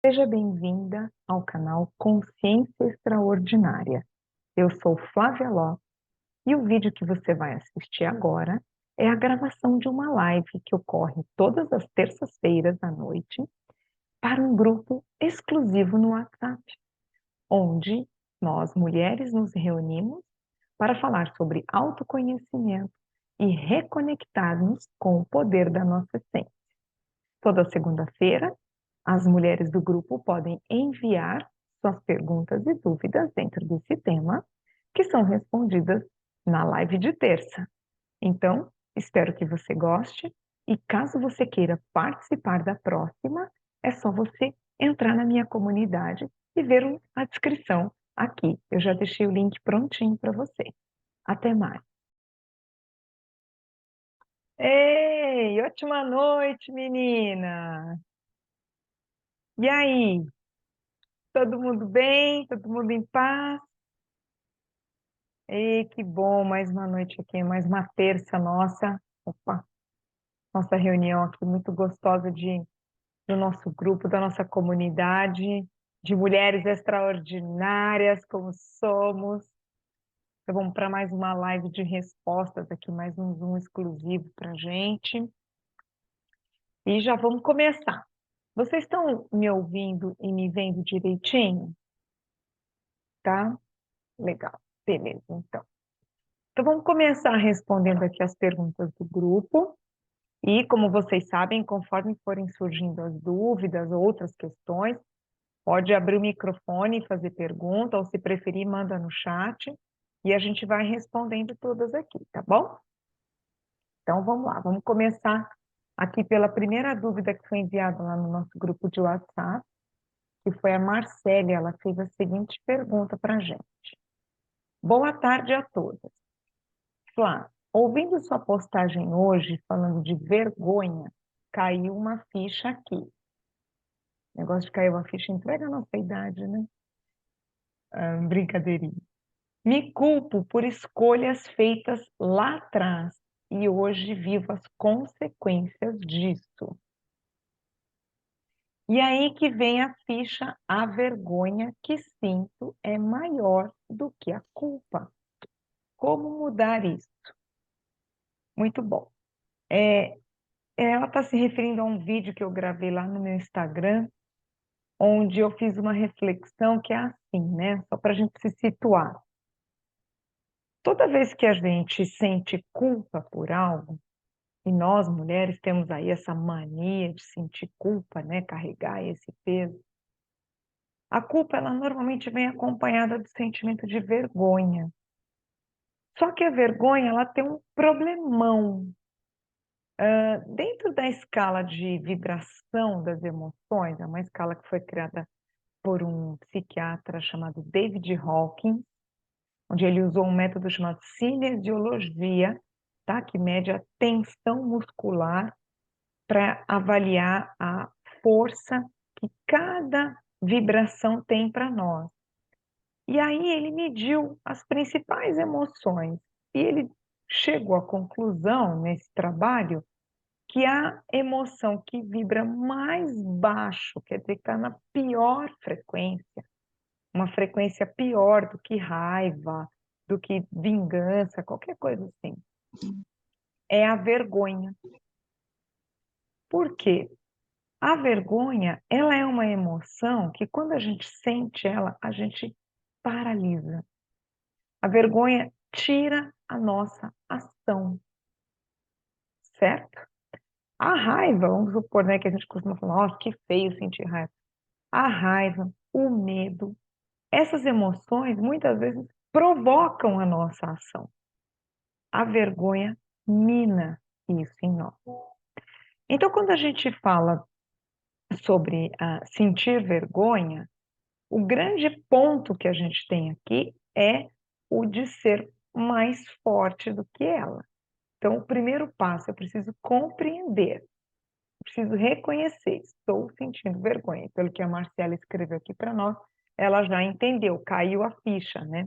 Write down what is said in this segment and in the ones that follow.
Seja bem-vinda ao canal Consciência Extraordinária. Eu sou Flávia Lopes e o vídeo que você vai assistir agora é a gravação de uma live que ocorre todas as terças-feiras à noite para um grupo exclusivo no WhatsApp, onde nós, mulheres, nos reunimos para falar sobre autoconhecimento e reconectarmos com o poder da nossa essência. Toda segunda-feira, as mulheres do grupo podem enviar suas perguntas e dúvidas dentro desse tema, que são respondidas na live de terça. Então, espero que você goste e caso você queira participar da próxima, é só você entrar na minha comunidade e ver a descrição aqui. Eu já deixei o link prontinho para você. Até mais. Ei, ótima noite, menina! E aí? Todo mundo bem? Todo mundo em paz? Ei, que bom, mais uma noite aqui, mais uma terça nossa. Opa, nossa reunião aqui muito gostosa do nosso grupo, da nossa comunidade, de mulheres extraordinárias como somos. Então, vamos para mais uma live de respostas aqui, mais um Zoom exclusivo para gente. E já vamos começar. Vocês estão me ouvindo e me vendo direitinho? Tá? Legal. Beleza, então. Então, vamos começar respondendo aqui as perguntas do grupo. E, como vocês sabem, conforme forem surgindo as dúvidas ou outras questões, pode abrir o microfone e fazer pergunta, ou se preferir, manda no chat, e a gente vai respondendo todas aqui, tá bom? Então, vamos lá, vamos começar aqui pela primeira dúvida que foi enviada lá no nosso grupo de WhatsApp, que foi a Marcele, ela fez a seguinte pergunta para a gente. Boa tarde a todas. Flá, ouvindo sua postagem hoje, falando de vergonha, caiu uma ficha aqui. O negócio de cair uma ficha entrega a nossa idade, né? Brincadeirinha. Me culpo por escolhas feitas lá atrás e hoje vivo as consequências disso. E aí que vem a ficha, a vergonha que sinto é maior do que a culpa. Como mudar isso? Muito bom. Ela está se referindo a um vídeo que eu gravei lá no meu Instagram, onde eu fiz uma reflexão que é assim, né? Só para a gente se situar. Toda vez que a gente sente culpa por algo, e nós mulheres temos aí essa mania de sentir culpa, né? Carregar esse peso. A culpa, ela normalmente vem acompanhada do sentimento de vergonha. Só que a vergonha, ela tem um problemão. Dentro da escala de vibração das emoções, é uma escala que foi criada por um psiquiatra chamado David Hawkins, onde ele usou um método chamado cinesiologia, tá? Que mede a tensão muscular para avaliar a força que cada vibração tem para nós. E aí ele mediu as principais emoções e ele chegou à conclusão nesse trabalho que a emoção que vibra mais baixo, quer dizer que está na pior frequência, uma frequência pior do que raiva, do que vingança, qualquer coisa assim, é a vergonha. Por quê? A vergonha, ela é uma emoção que quando a gente sente ela, a gente paralisa. A vergonha tira a nossa ação, certo? A raiva, vamos supor, né, que a gente costuma falar, nossa, que feio sentir raiva. A raiva, o medo, essas emoções muitas vezes provocam a nossa ação. A vergonha mina isso em nós. Então, quando a gente fala sobre sentir vergonha, o grande ponto que a gente tem aqui é o de ser mais forte do que ela. Então, o primeiro passo, eu preciso compreender, eu preciso reconhecer, estou sentindo vergonha. Pelo que a Marcela escreveu aqui para nós, ela já entendeu, caiu a ficha, né?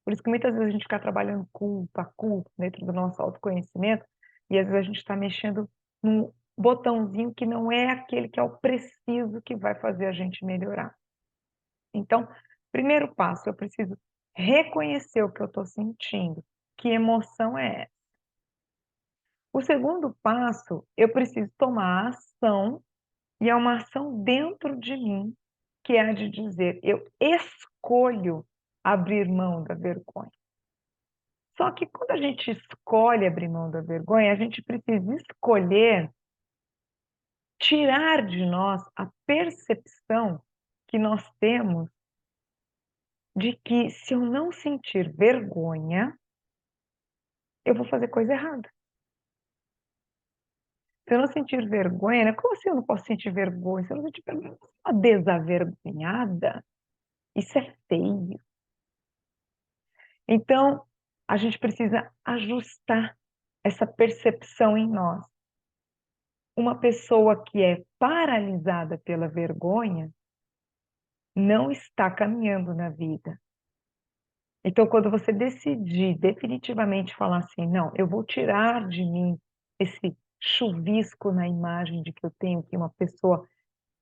Por isso que muitas vezes a gente fica trabalhando culpa dentro do nosso autoconhecimento, e às vezes a gente está mexendo botãozinho que não é aquele que é o preciso que vai fazer a gente melhorar. Então, primeiro passo, eu preciso reconhecer o que eu estou sentindo. Que emoção é essa? O segundo passo, eu preciso tomar ação, e é uma ação dentro de mim, que é a de dizer: eu escolho abrir mão da vergonha. Só que quando a gente escolhe abrir mão da vergonha, a gente precisa escolher tirar de nós a percepção que nós temos de que se eu não sentir vergonha, eu vou fazer coisa errada. Se eu não sentir vergonha, né? Como assim eu não posso sentir vergonha? Se eu não sentir vergonha, eu sou uma desavergonhada? Isso é feio. Então, a gente precisa ajustar essa percepção em nós. Uma pessoa que é paralisada pela vergonha não está caminhando na vida. Então, quando você decidir definitivamente falar assim: "Não, eu vou tirar de mim esse chuvisco na imagem de que eu tenho que uma pessoa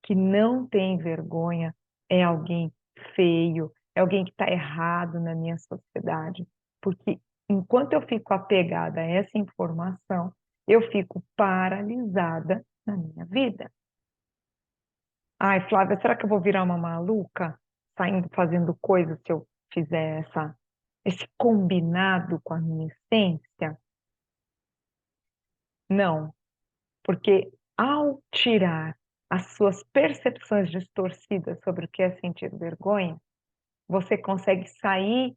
que não tem vergonha é alguém feio, é alguém que está errado na minha sociedade", porque enquanto eu fico apegada a essa informação, eu fico paralisada na minha vida. "Ai, Flávia, será que eu vou virar uma maluca, saindo fazendo coisas se eu fizer esse combinado com a minha essência?" Não, porque ao tirar as suas percepções distorcidas sobre o que é sentir vergonha, você consegue sair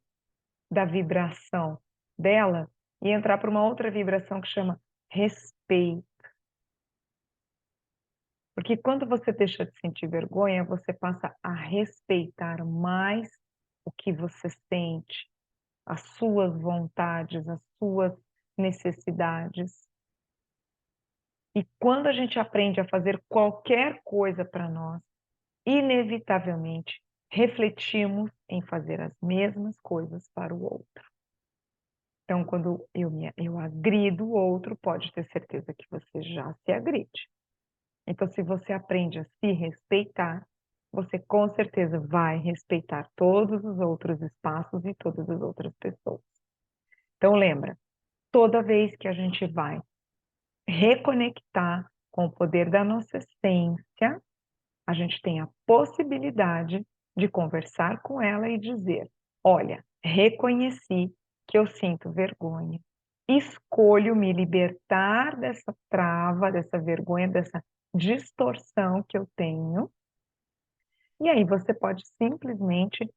da vibração dela e entrar para uma outra vibração que chama respeito. Porque quando você deixa de sentir vergonha, você passa a respeitar mais o que você sente, as suas vontades, as suas necessidades. E quando a gente aprende a fazer qualquer coisa para nós, inevitavelmente refletimos em fazer as mesmas coisas para o outro. Então, quando eu agrido o outro, pode ter certeza que você já se agride. Então, se você aprende a se respeitar, você com certeza vai respeitar todos os outros espaços e todas as outras pessoas. Então, lembra, toda vez que a gente vai reconectar com o poder da nossa essência, a gente tem a possibilidade de conversar com ela e dizer: olha, reconheci que eu sinto vergonha, escolho me libertar dessa trava, dessa vergonha, dessa distorção que eu tenho. E aí você pode simplesmente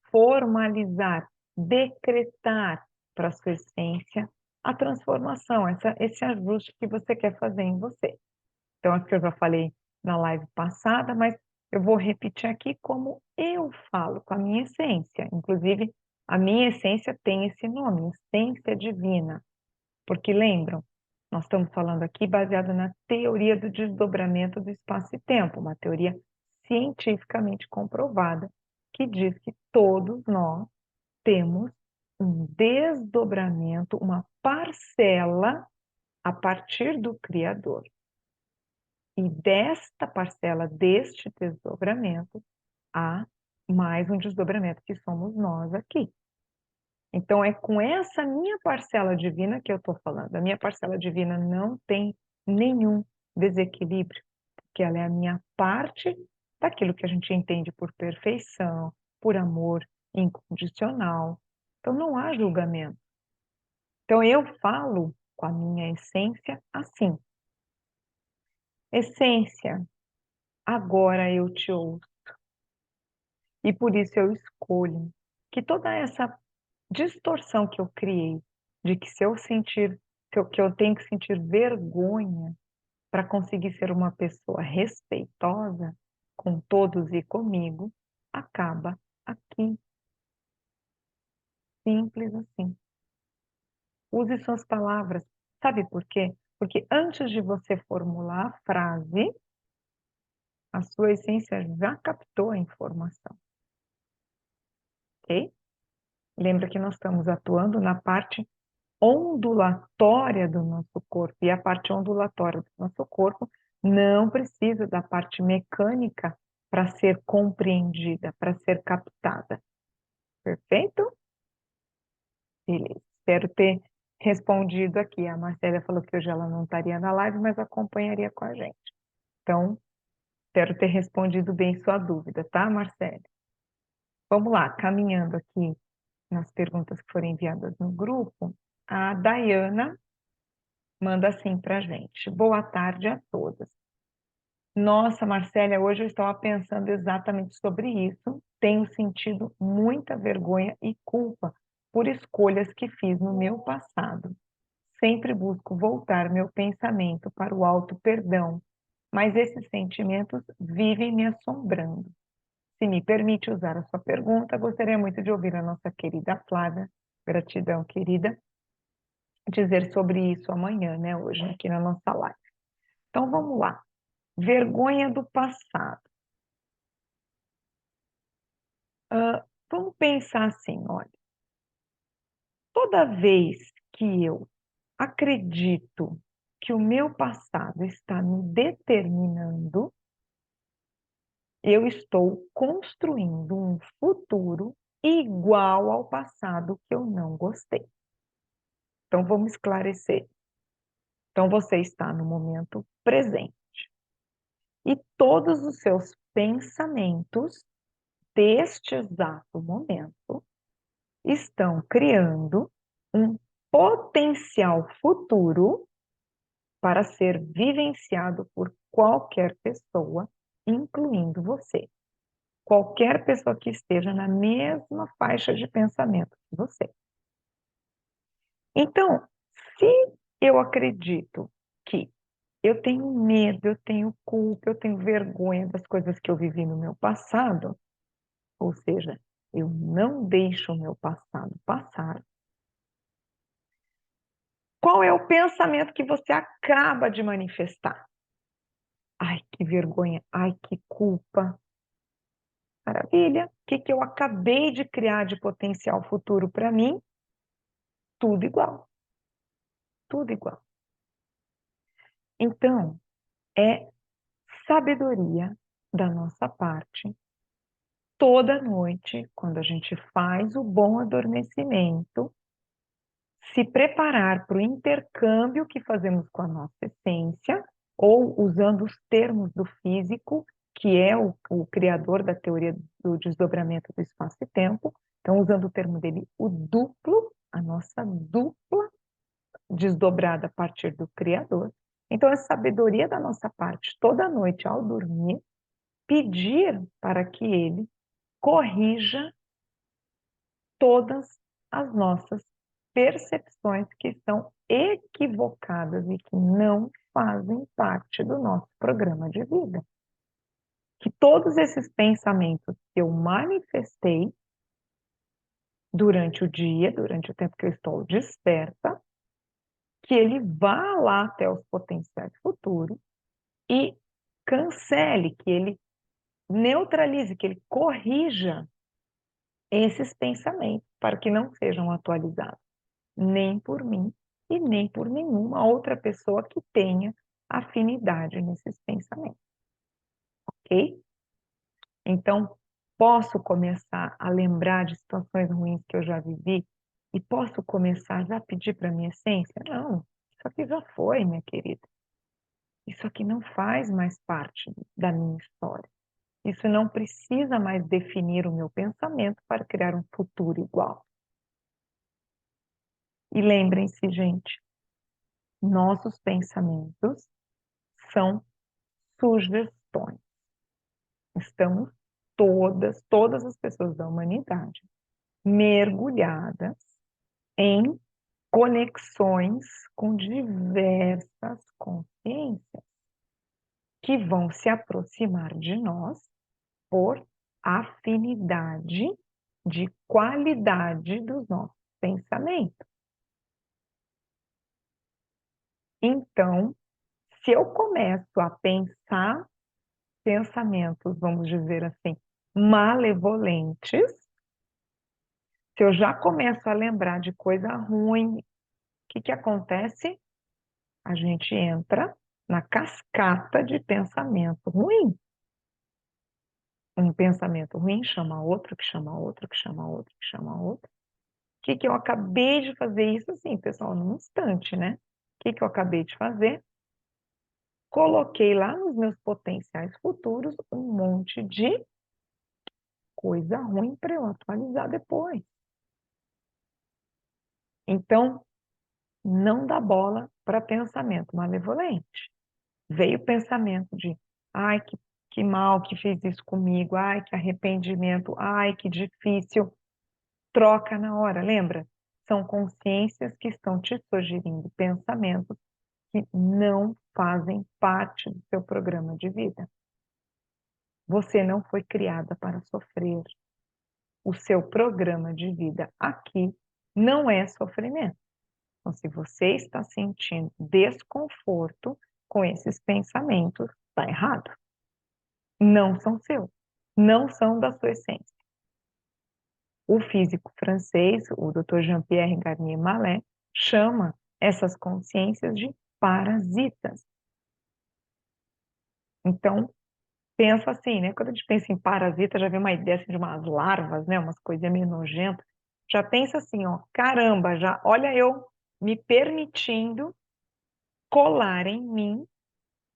formalizar, decretar para a sua essência a transformação, esse ajuste que você quer fazer em você. Então, acho que eu já falei na live passada, mas eu vou repetir aqui como eu falo com a minha essência. Inclusive, a minha essência tem esse nome, essência divina. Porque lembram, nós estamos falando aqui baseado na teoria do desdobramento do espaço e tempo, uma teoria cientificamente comprovada, que diz que todos nós temos um desdobramento, uma parcela a partir do Criador. E desta parcela, deste desdobramento, há mais um desdobramento que somos nós aqui. Então, é com essa minha parcela divina que eu estou falando. A minha parcela divina não tem nenhum desequilíbrio, porque ela é a minha parte daquilo que a gente entende por perfeição, por amor incondicional. Então, não há julgamento. Então, eu falo com a minha essência assim: essência, agora eu te ouço. E por isso eu escolho que toda essa distorção que eu criei, de que se eu sentir, que eu tenho que sentir vergonha para conseguir ser uma pessoa respeitosa com todos e comigo, acaba aqui. Simples assim. Use suas palavras. Sabe por quê? Porque antes de você formular a frase, a sua essência já captou a informação. Ok? Lembra que nós estamos atuando na parte ondulatória do nosso corpo, e a parte ondulatória do nosso corpo Não precisa da parte mecânica para ser compreendida, para ser captada. Perfeito? Beleza. Espero ter respondido aqui. A Marcela falou que hoje ela não estaria na live, mas acompanharia com a gente. Então, espero ter respondido bem sua dúvida, tá, Marcela? Vamos lá, caminhando aqui nas perguntas que foram enviadas no grupo, a Dayana manda assim para a gente. Boa tarde a todas. Nossa, Marcélia, hoje eu estava pensando exatamente sobre isso. Tenho sentido muita vergonha e culpa por escolhas que fiz no meu passado. Sempre busco voltar meu pensamento para o auto-perdão, mas esses sentimentos vivem me assombrando. Se me permite usar a sua pergunta, gostaria muito de ouvir a nossa querida Flávia, gratidão, querida, dizer sobre isso amanhã, né, hoje, aqui na nossa live. Então, vamos lá. Vergonha do passado. Vamos pensar assim, olha. Toda vez que eu acredito que o meu passado está me determinando, eu estou construindo um futuro igual ao passado que eu não gostei. Então, vamos esclarecer. Então, você está no momento presente. E todos os seus pensamentos deste exato momento estão criando um potencial futuro para ser vivenciado por qualquer pessoa, incluindo você. Qualquer pessoa que esteja na mesma faixa de pensamento que você. Então, se eu acredito que eu tenho medo, eu tenho culpa, eu tenho vergonha das coisas que eu vivi no meu passado, ou seja, eu não deixo o meu passado passar. Qual é o pensamento que você acaba de manifestar? Ai, que vergonha, ai, que culpa. Maravilha. O que eu acabei de criar de potencial futuro para mim? Tudo igual. Tudo igual. Então, é sabedoria da nossa parte, toda noite, quando a gente faz o bom adormecimento, se preparar para o intercâmbio que fazemos com a nossa essência, ou usando os termos do físico, que é o criador da teoria do desdobramento do espaço e tempo. Então, usando o termo dele, o duplo, a nossa dupla desdobrada a partir do criador. Então, é sabedoria da nossa parte, toda noite ao dormir, pedir para que ele corrija todas as nossas percepções que estão equivocadas e que não fazem parte do nosso programa de vida. Que todos esses pensamentos que eu manifestei durante o dia, durante o tempo que eu estou desperta, que ele vá lá até os potenciais futuros e cancele, que ele neutralize, que ele corrija esses pensamentos para que não sejam atualizados, nem por mim e nem por nenhuma outra pessoa que tenha afinidade nesses pensamentos, ok? Então, posso começar a lembrar de situações ruins que eu já vivi e posso começar já a pedir para a minha essência? Não, isso aqui já foi, minha querida. Isso aqui não faz mais parte da minha história. Isso não precisa mais definir o meu pensamento para criar um futuro igual. E lembrem-se, gente, nossos pensamentos são sugestões. Estamos todas as pessoas da humanidade, mergulhadas em conexões com diversas consciências que vão se aproximar de nós por afinidade de qualidade dos nossos pensamentos. Então, se eu começo a pensar pensamentos, vamos dizer assim, malevolentes, se eu já começo a lembrar de coisa ruim, o que acontece? A gente entra na cascata de pensamento ruim. Um pensamento ruim chama outro, que chama outro, que chama outro, que chama outro. O que eu acabei de fazer isso assim, pessoal, num instante, né? O que eu acabei de fazer? Coloquei lá nos meus potenciais futuros um monte de coisa ruim para eu atualizar depois. Então, não dá bola para pensamento malevolente. Veio o pensamento de, ai, que mal que fez isso comigo, ai, que arrependimento, ai, que difícil. Troca na hora, lembra? São consciências que estão te sugerindo pensamentos que não fazem parte do seu programa de vida. Você não foi criada para sofrer. O seu programa de vida aqui não é sofrimento. Então, se você está sentindo desconforto com esses pensamentos, está errado. Não são seus. Não são da sua essência. O físico francês, o Dr. Jean-Pierre Garnier Mallet, chama essas consciências de parasitas. Então, pensa assim, né? Quando a gente pensa em parasita, já vem uma ideia assim, de umas larvas, né? Umas coisinhas meio nojentas. Já pensa assim, ó, caramba, já olha eu me permitindo colar em mim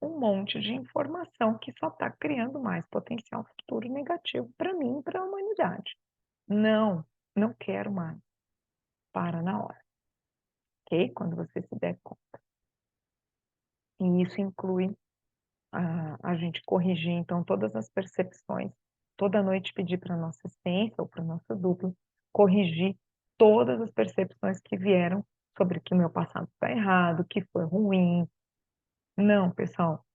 um monte de informação que só está criando mais potencial futuro negativo para mim e para a humanidade. Não, não quero mais. Para na hora, ok? Quando você se der conta. E isso inclui a gente corrigir, então, todas as percepções. Toda noite pedir para a nossa essência ou para o nosso duplo corrigir todas as percepções que vieram sobre que o meu passado está errado, que foi ruim. Não, pessoal,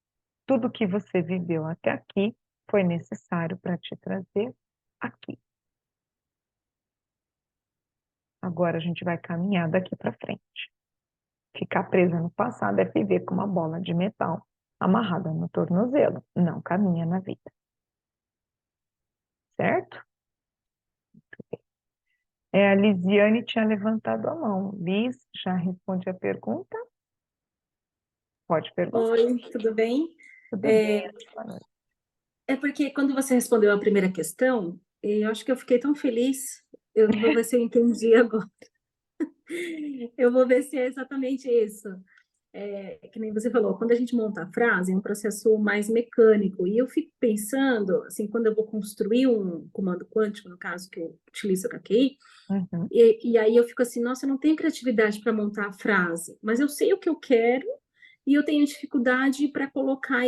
tudo que você viveu até aqui foi necessário para te trazer aqui. Agora a gente vai caminhar daqui para frente. Ficar presa no passado é viver com uma bola de metal amarrada no tornozelo. Não caminha na vida. Certo? A Lisiane tinha levantado a mão. Liz, já responde a pergunta? Pode perguntar. Oi, tudo bem? Tudo bem, boa noite. É porque quando você respondeu a primeira questão, eu acho que eu fiquei tão feliz. Eu vou ver se eu entendi agora. Eu vou ver se é exatamente isso. Que nem você falou, quando a gente monta a frase, é um processo mais mecânico. E eu fico pensando, assim, quando eu vou construir um comando quântico, no caso que eu utilizo a HQI, Uhum. e aí eu fico assim, nossa, eu não tenho criatividade para montar a frase, mas eu sei o que eu quero e eu tenho dificuldade para colocar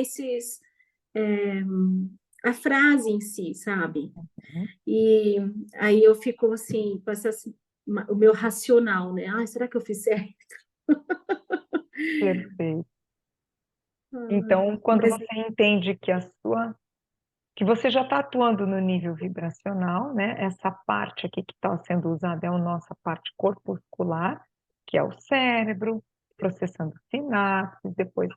a frase em si, sabe? Uhum. E aí eu fico assim, com o meu racional, né? Ah, será que eu fiz certo? Perfeito. Ah, Então, quando mas você entende que você já está atuando no nível vibracional, né? Essa parte aqui que está sendo usada é a nossa parte corpuscular, que é o cérebro, processando sinapses, depois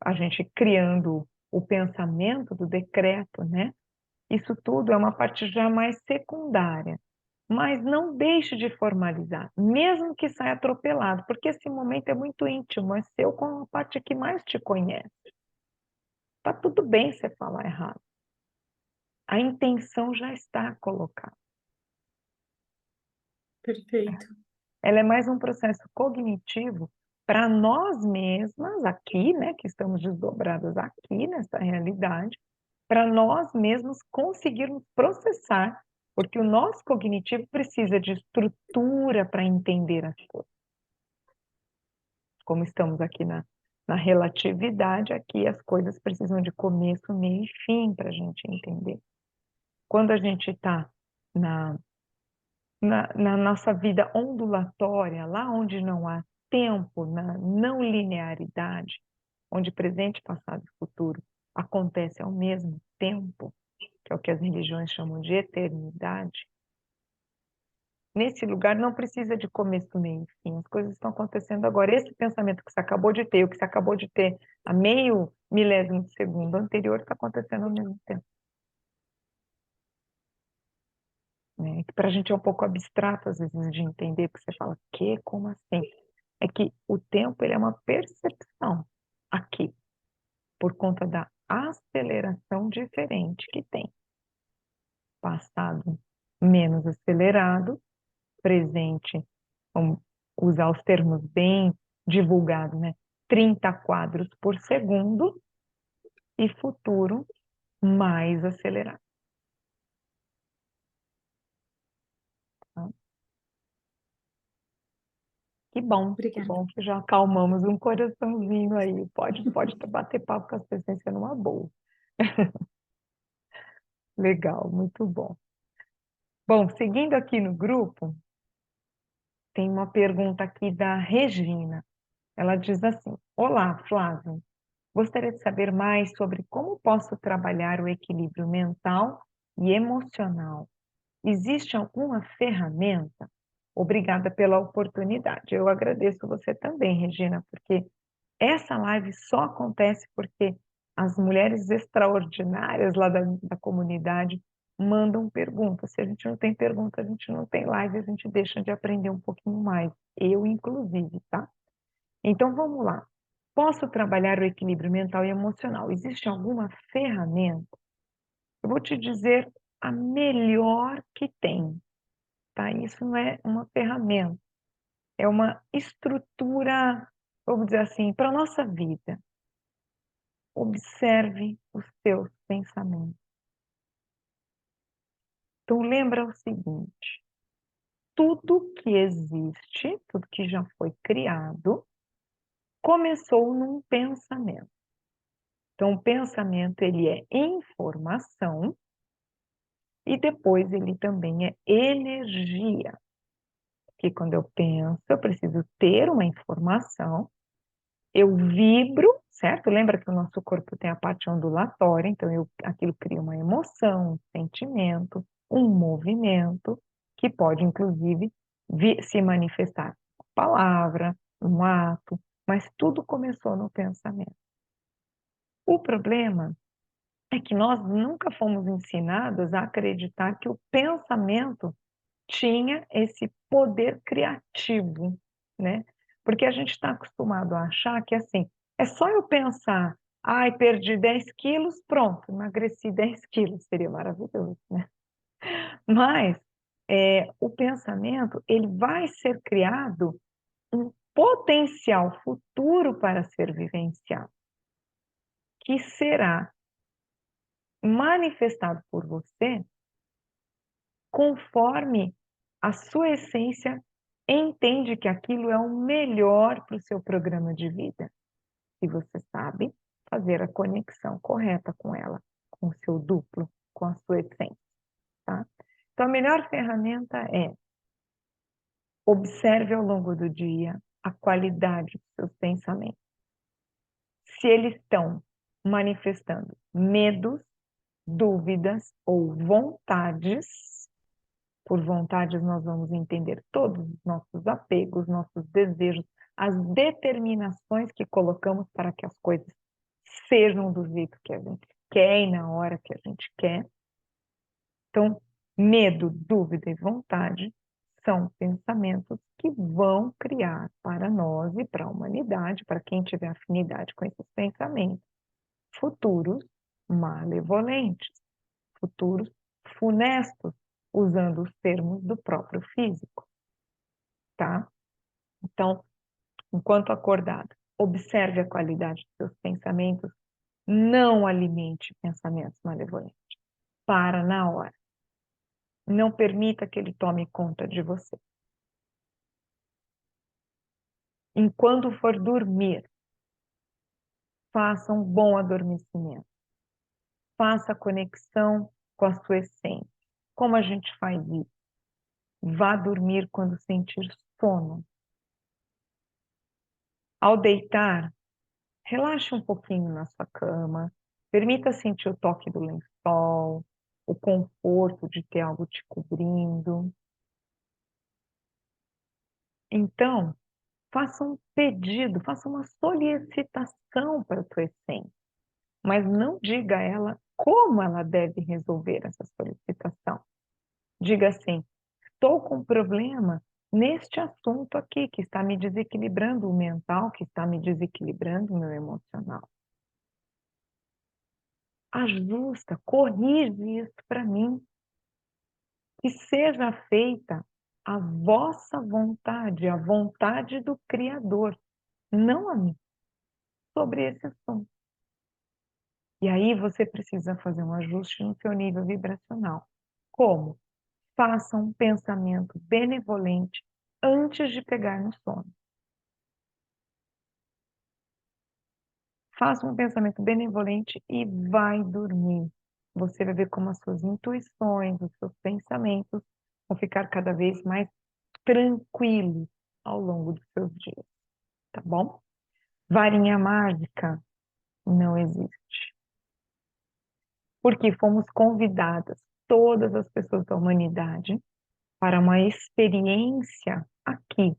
a gente criando o pensamento do decreto, né? Isso tudo é uma parte já mais secundária. Mas não deixe de formalizar, mesmo que saia atropelado, porque esse momento é muito íntimo, é seu com a parte que mais te conhece. Tá tudo bem você falar errado. A intenção já está colocada. perfeito. Ela é mais um processo cognitivo para nós mesmas aqui, né, que estamos desdobradas aqui nessa realidade, para nós mesmos conseguirmos processar, porque o nosso cognitivo precisa de estrutura para entender as coisas. Como estamos aqui na relatividade, aqui as coisas precisam de começo, meio e fim para a gente entender. Quando a gente está na nossa vida ondulatória, lá onde não há tempo, na não linearidade, onde presente, passado e futuro acontece ao mesmo tempo, que é o que as religiões chamam de eternidade, nesse lugar não precisa de começo, meio e fim, as coisas estão acontecendo agora. Esse pensamento que você acabou de ter, o que você acabou de ter a meio milésimo de segundo anterior, está acontecendo ao mesmo tempo. Né? Que para a gente é um pouco abstrato, às vezes, de entender, porque você fala, que? Como assim? É que o tempo ele é uma percepção aqui. por conta da aceleração diferente que tem. Passado menos acelerado, presente, vamos usar os termos bem divulgados, né? 30 quadros por segundo, e futuro mais acelerado. Tá? Que Obrigada. bom que já acalmamos um coraçãozinho aí. Pode bater papo com a sua essência numa boa. Legal, muito bom. Bom, seguindo aqui no grupo, tem uma pergunta aqui da Regina. Ela diz assim: Olá, Flávio. Gostaria de saber mais sobre como posso trabalhar o equilíbrio mental e emocional. Existe alguma ferramenta? Obrigada pela oportunidade. Eu agradeço você também, Regina, porque essa live só acontece porque as mulheres extraordinárias lá da comunidade mandam perguntas. Se a gente não tem pergunta, a gente não tem live, a gente deixa de aprender um pouquinho mais. Eu, inclusive, tá? Então, vamos lá. Posso trabalhar o equilíbrio mental e emocional? Existe alguma ferramenta? Eu vou te dizer a melhor que tem, tá? Isso não é uma ferramenta, é uma estrutura, vamos dizer assim, para a nossa vida. Observe os seus pensamentos. Então, lembra o seguinte: tudo que existe, tudo que já foi criado, começou num pensamento. Então, o pensamento, ele é informação e depois ele também é energia. Porque quando eu penso, eu preciso ter uma informação, eu vibro, certo? Lembra que o nosso corpo tem a parte ondulatória, então aquilo cria uma emoção, um sentimento, um movimento, que pode, inclusive, se manifestar com palavra, um ato, mas tudo começou no pensamento. O problema é que nós nunca fomos ensinadas a acreditar que o pensamento tinha esse poder criativo, né? Porque a gente está acostumado a achar que, assim, é só eu pensar, ai, perdi 10 quilos, pronto, emagreci 10 quilos, seria maravilhoso, né? Mas o pensamento, ele vai ser criado um potencial futuro para ser vivenciado, que será manifestado por você conforme a sua essência entende que aquilo é o melhor para o seu programa de vida. E você sabe fazer a conexão correta com ela, com o seu duplo, com a sua essência, tá? Então, a melhor ferramenta é observe ao longo do dia a qualidade dos seus pensamentos. Se eles estão manifestando medos, dúvidas ou vontades. Por vontades, nós vamos entender todos os nossos apegos, nossos desejos, as determinações que colocamos para que as coisas sejam do jeito que a gente quer e na hora que a gente quer. Então, medo, dúvida e vontade são pensamentos que vão criar para nós e para a humanidade, para quem tiver afinidade com esses pensamentos, futuros malevolentes, futuros funestos, usando os termos do próprio físico, tá? Então, enquanto acordado, observe a qualidade dos seus pensamentos, não alimente pensamentos malevolentes. Para na hora. Não permita que ele tome conta de você. Enquanto for dormir, faça um bom adormecimento. Faça a conexão com a sua essência. Como a gente faz isso? Vá dormir quando sentir sono. Ao deitar, relaxe um pouquinho na sua cama, permita sentir o toque do lençol, o conforto de ter algo te cobrindo. Então, faça um pedido, faça uma solicitação para a tua essência, mas não diga a ela como ela deve resolver essa solicitação. Diga assim: estou com um problema neste assunto aqui, que está me desequilibrando o mental, que está me desequilibrando o meu emocional. ajusta, corrige isso para mim. Que seja feita a vossa vontade, a vontade do Criador, não a minha, sobre esse assunto. E aí você precisa fazer um ajuste no seu nível vibracional. Como? Faça um pensamento benevolente antes de pegar no sono. Faça um pensamento benevolente e vai dormir. Você vai ver como as suas intuições, os seus pensamentos vão ficar cada vez mais tranquilos ao longo dos seus dias, tá bom? Varinha mágica não existe. Porque fomos convidadas, todas as pessoas da humanidade, para uma experiência aqui.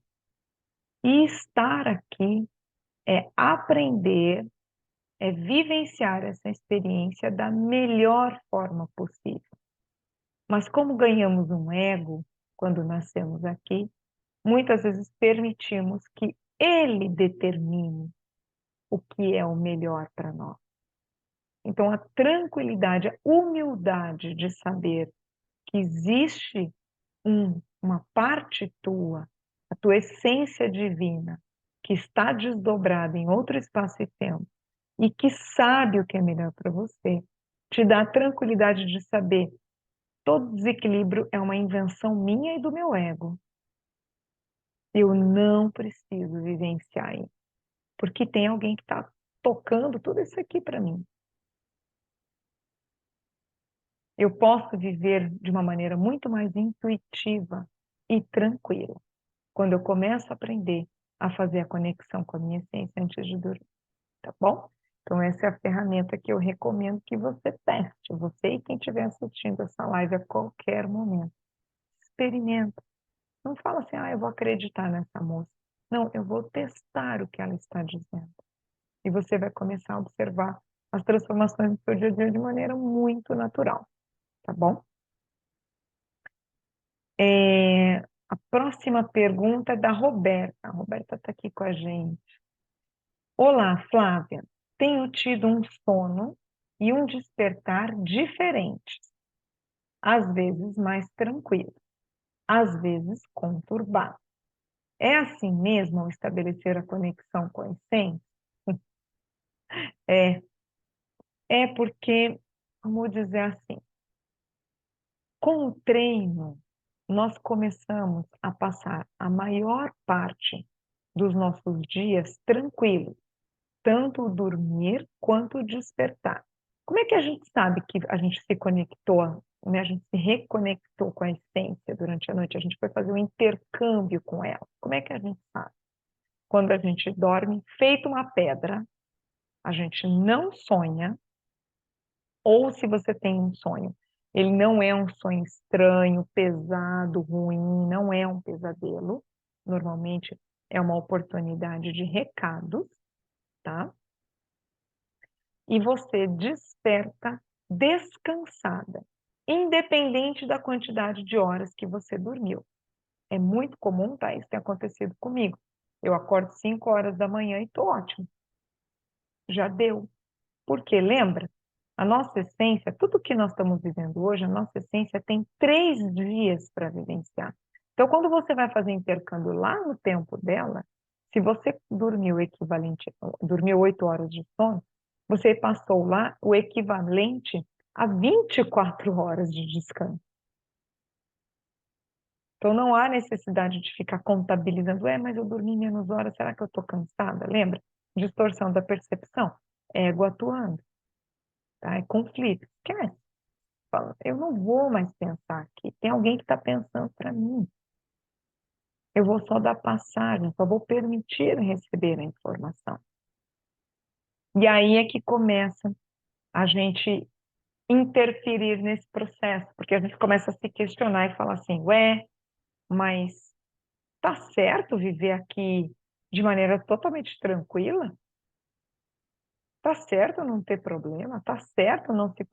E estar aqui é aprender, é vivenciar essa experiência da melhor forma possível. Mas como ganhamos um ego quando nascemos aqui, muitas vezes permitimos que ele determine o que é o melhor para nós. Então, a tranquilidade, a humildade de saber que existe uma parte tua, a tua essência divina, que está desdobrada em outro espaço e tempo, e que sabe o que é melhor para você, te dá a tranquilidade de saber todo desequilíbrio é uma invenção minha e do meu ego. Eu não preciso vivenciar isso, porque tem alguém que está tocando tudo isso aqui para mim. Eu posso viver de uma maneira muito mais intuitiva e tranquila quando eu começo a aprender a fazer a conexão com a minha essência antes de dormir, tá bom? Então, essa é a ferramenta que eu recomendo que você teste, você e quem estiver assistindo essa live a qualquer momento. Experimenta. Não fala assim, eu vou acreditar nessa moça. Não, eu vou testar o que ela está dizendo. E você vai começar a observar as transformações do seu dia a dia de maneira muito natural, tá bom? A próxima pergunta é da Roberta. A Roberta está aqui com a gente. Olá, Flávia. Tenho tido um sono e um despertar diferentes, às vezes mais tranquilo, às vezes conturbado. É assim mesmo ao estabelecer a conexão com a essência? É, é porque, vamos dizer assim, com o treino, nós começamos a passar a maior parte dos nossos dias tranquilos, tanto o dormir quanto o despertar. Como é que a gente sabe que a gente se conectou, né? A gente se reconectou com a essência durante a noite? A gente foi fazer um intercâmbio com ela. Como é que a gente sabe? Quando a gente dorme feito uma pedra, a gente não sonha, ou se você tem um sonho, ele não é um sonho estranho, pesado, ruim, não é um pesadelo. Normalmente é uma oportunidade de recados, tá? E você desperta descansada, independente da quantidade de horas que você dormiu. É muito comum, tá? Isso tem acontecido comigo. Eu acordo 5 horas da manhã e tô ótimo. Já deu. Porque lembra? A nossa essência, tudo que nós estamos vivendo hoje, a nossa essência tem 3 dias para vivenciar. Então, quando você vai fazer intercâmbio lá no tempo dela, se você dormiu o equivalente, dormiu 8 horas de sono, você passou lá o equivalente a 24 horas de descanso. Então, não há necessidade de ficar contabilizando, mas eu dormi menos horas, será que eu estou cansada? Lembra? Distorção da percepção. Ego atuando. Tá? É conflito. Esquece. Fala, eu não vou mais pensar aqui. Tem alguém que está pensando para mim. Eu vou só dar passagem, só vou permitir receber a informação. E aí é que começa a gente interferir nesse processo, porque a gente começa a se questionar e falar assim, mas tá certo viver aqui de maneira totalmente tranquila? Tá certo não ter problema? Tá certo não se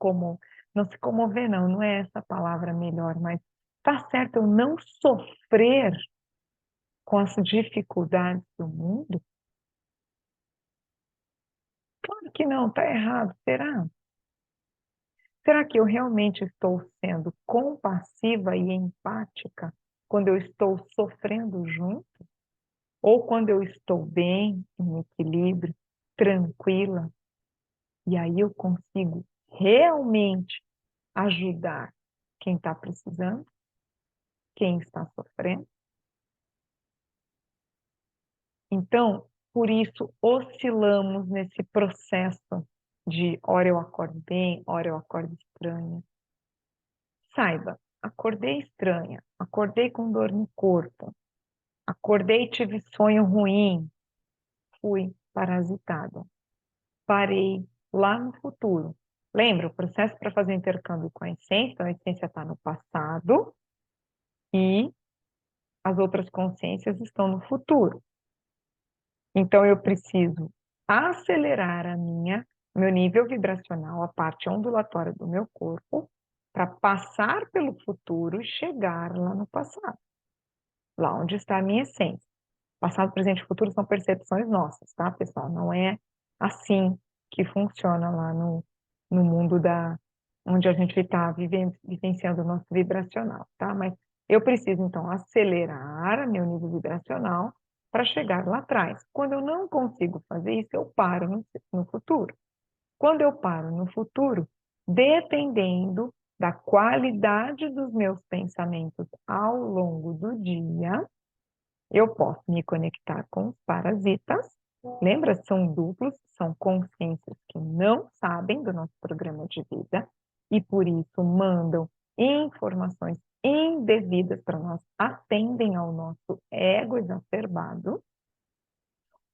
comover, não é essa palavra melhor, mas tá certo eu não sofrer com as dificuldades do mundo? Claro que não, tá errado, será? Será que eu realmente estou sendo compassiva e empática quando eu estou sofrendo junto? Ou quando eu estou bem, em equilíbrio, tranquila, e aí eu consigo realmente ajudar quem está precisando, quem está sofrendo? Então, por isso, oscilamos nesse processo de hora eu acordo bem, hora eu acordo estranha. Saiba, acordei estranha, acordei com dor no corpo, acordei e tive sonho ruim, fui parasitada. Parei lá no futuro. Lembra, o processo para fazer intercâmbio com a essência, então a essência está no passado e as outras consciências estão no futuro. Então, eu preciso acelerar meu nível vibracional, a parte ondulatória do meu corpo, para passar pelo futuro e chegar lá no passado, lá onde está a minha essência. Passado, presente e futuro são percepções nossas, tá, pessoal? Não é assim que funciona lá no mundo onde a gente está vivenciando o nosso vibracional, tá? Mas eu preciso, então, acelerar meu nível vibracional para chegar lá atrás. Quando eu não consigo fazer isso, eu paro no futuro. Quando eu paro no futuro, dependendo da qualidade dos meus pensamentos ao longo do dia, eu posso me conectar com os parasitas. Lembra? São duplos, são consciências que não sabem do nosso programa de vida e por isso mandam informações indevidas para nós, atendem ao nosso ego exacerbado.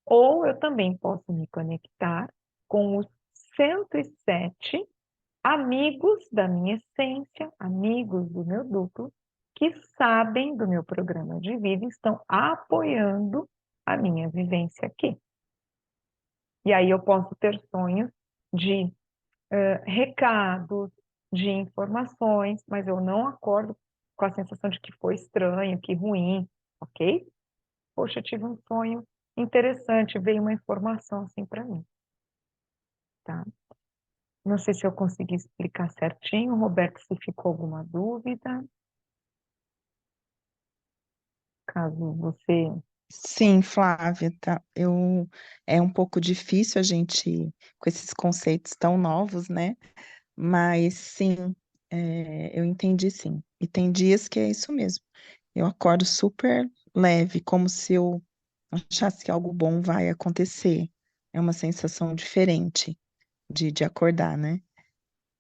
Ou eu também posso me conectar com os 107 amigos da minha essência, amigos do meu duplo, que sabem do meu programa de vida e estão apoiando a minha vivência aqui. E aí eu posso ter sonhos de recados, de informações, mas eu não acordo com a sensação de que foi estranho, que ruim, ok? Poxa, eu tive um sonho interessante, veio uma informação assim para mim, tá? Não sei se eu consegui explicar certinho, Roberto, se ficou alguma dúvida. Caso você. Sim, Flávia, tá. É um pouco difícil a gente, com esses conceitos tão novos, né? Mas sim, eu entendi sim. E tem dias que é isso mesmo. Eu acordo super leve, como se eu achasse que algo bom vai acontecer. É uma sensação diferente de acordar, né?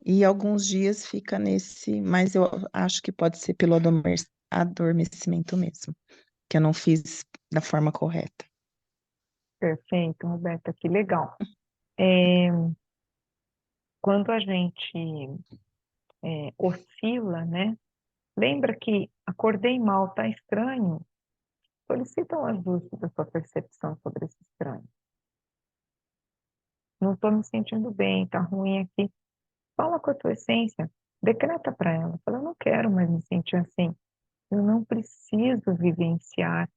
E alguns dias fica nesse, mas eu acho que pode ser pelo adormecimento mesmo, que eu não fiz da forma correta. Perfeito, Roberta, que legal. É, quando a gente oscila, né? Lembra que acordei mal, tá estranho? Solicita um ajuste da sua percepção sobre esse estranho. Não estou me sentindo bem, tá ruim aqui. Fala com a tua essência, decreta para ela. Fala, eu não quero mais me sentir assim. Eu não preciso vivenciar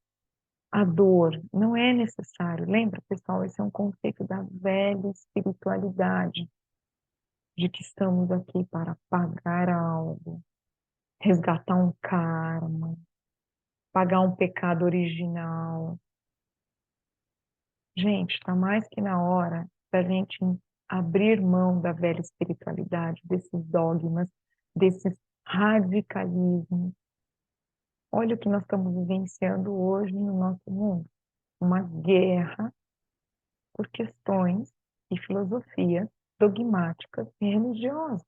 a dor, não é necessário. Lembra, pessoal, esse é um conceito da velha espiritualidade, de que estamos aqui para pagar algo, resgatar um karma, pagar um pecado original. Gente, está mais que na hora da gente abrir mão da velha espiritualidade, desses dogmas, desses radicalismos. Olha o que nós estamos vivenciando hoje no nosso mundo. Uma guerra por questões e filosofias dogmáticas e religiosas.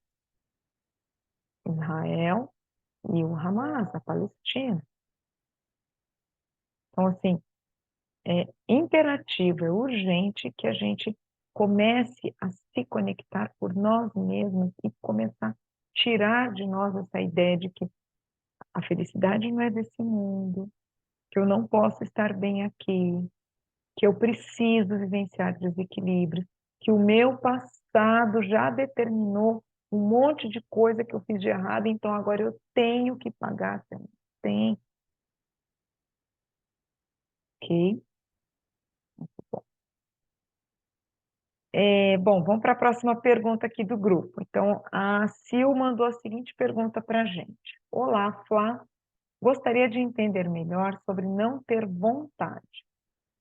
Israel e o Hamas, a Palestina. Então, assim, é imperativo, é urgente que a gente comece a se conectar por nós mesmos e começar a tirar de nós essa ideia de que a felicidade não é desse mundo, que eu não posso estar bem aqui, que eu preciso vivenciar desequilíbrios, que o meu passado já determinou um monte de coisa que eu fiz de errado, então agora eu tenho que pagar, tem, ok? Bom, vamos para a próxima pergunta aqui do grupo. Então, a Sil mandou a seguinte pergunta para a gente. Olá, Flá. Gostaria de entender melhor sobre não ter vontade.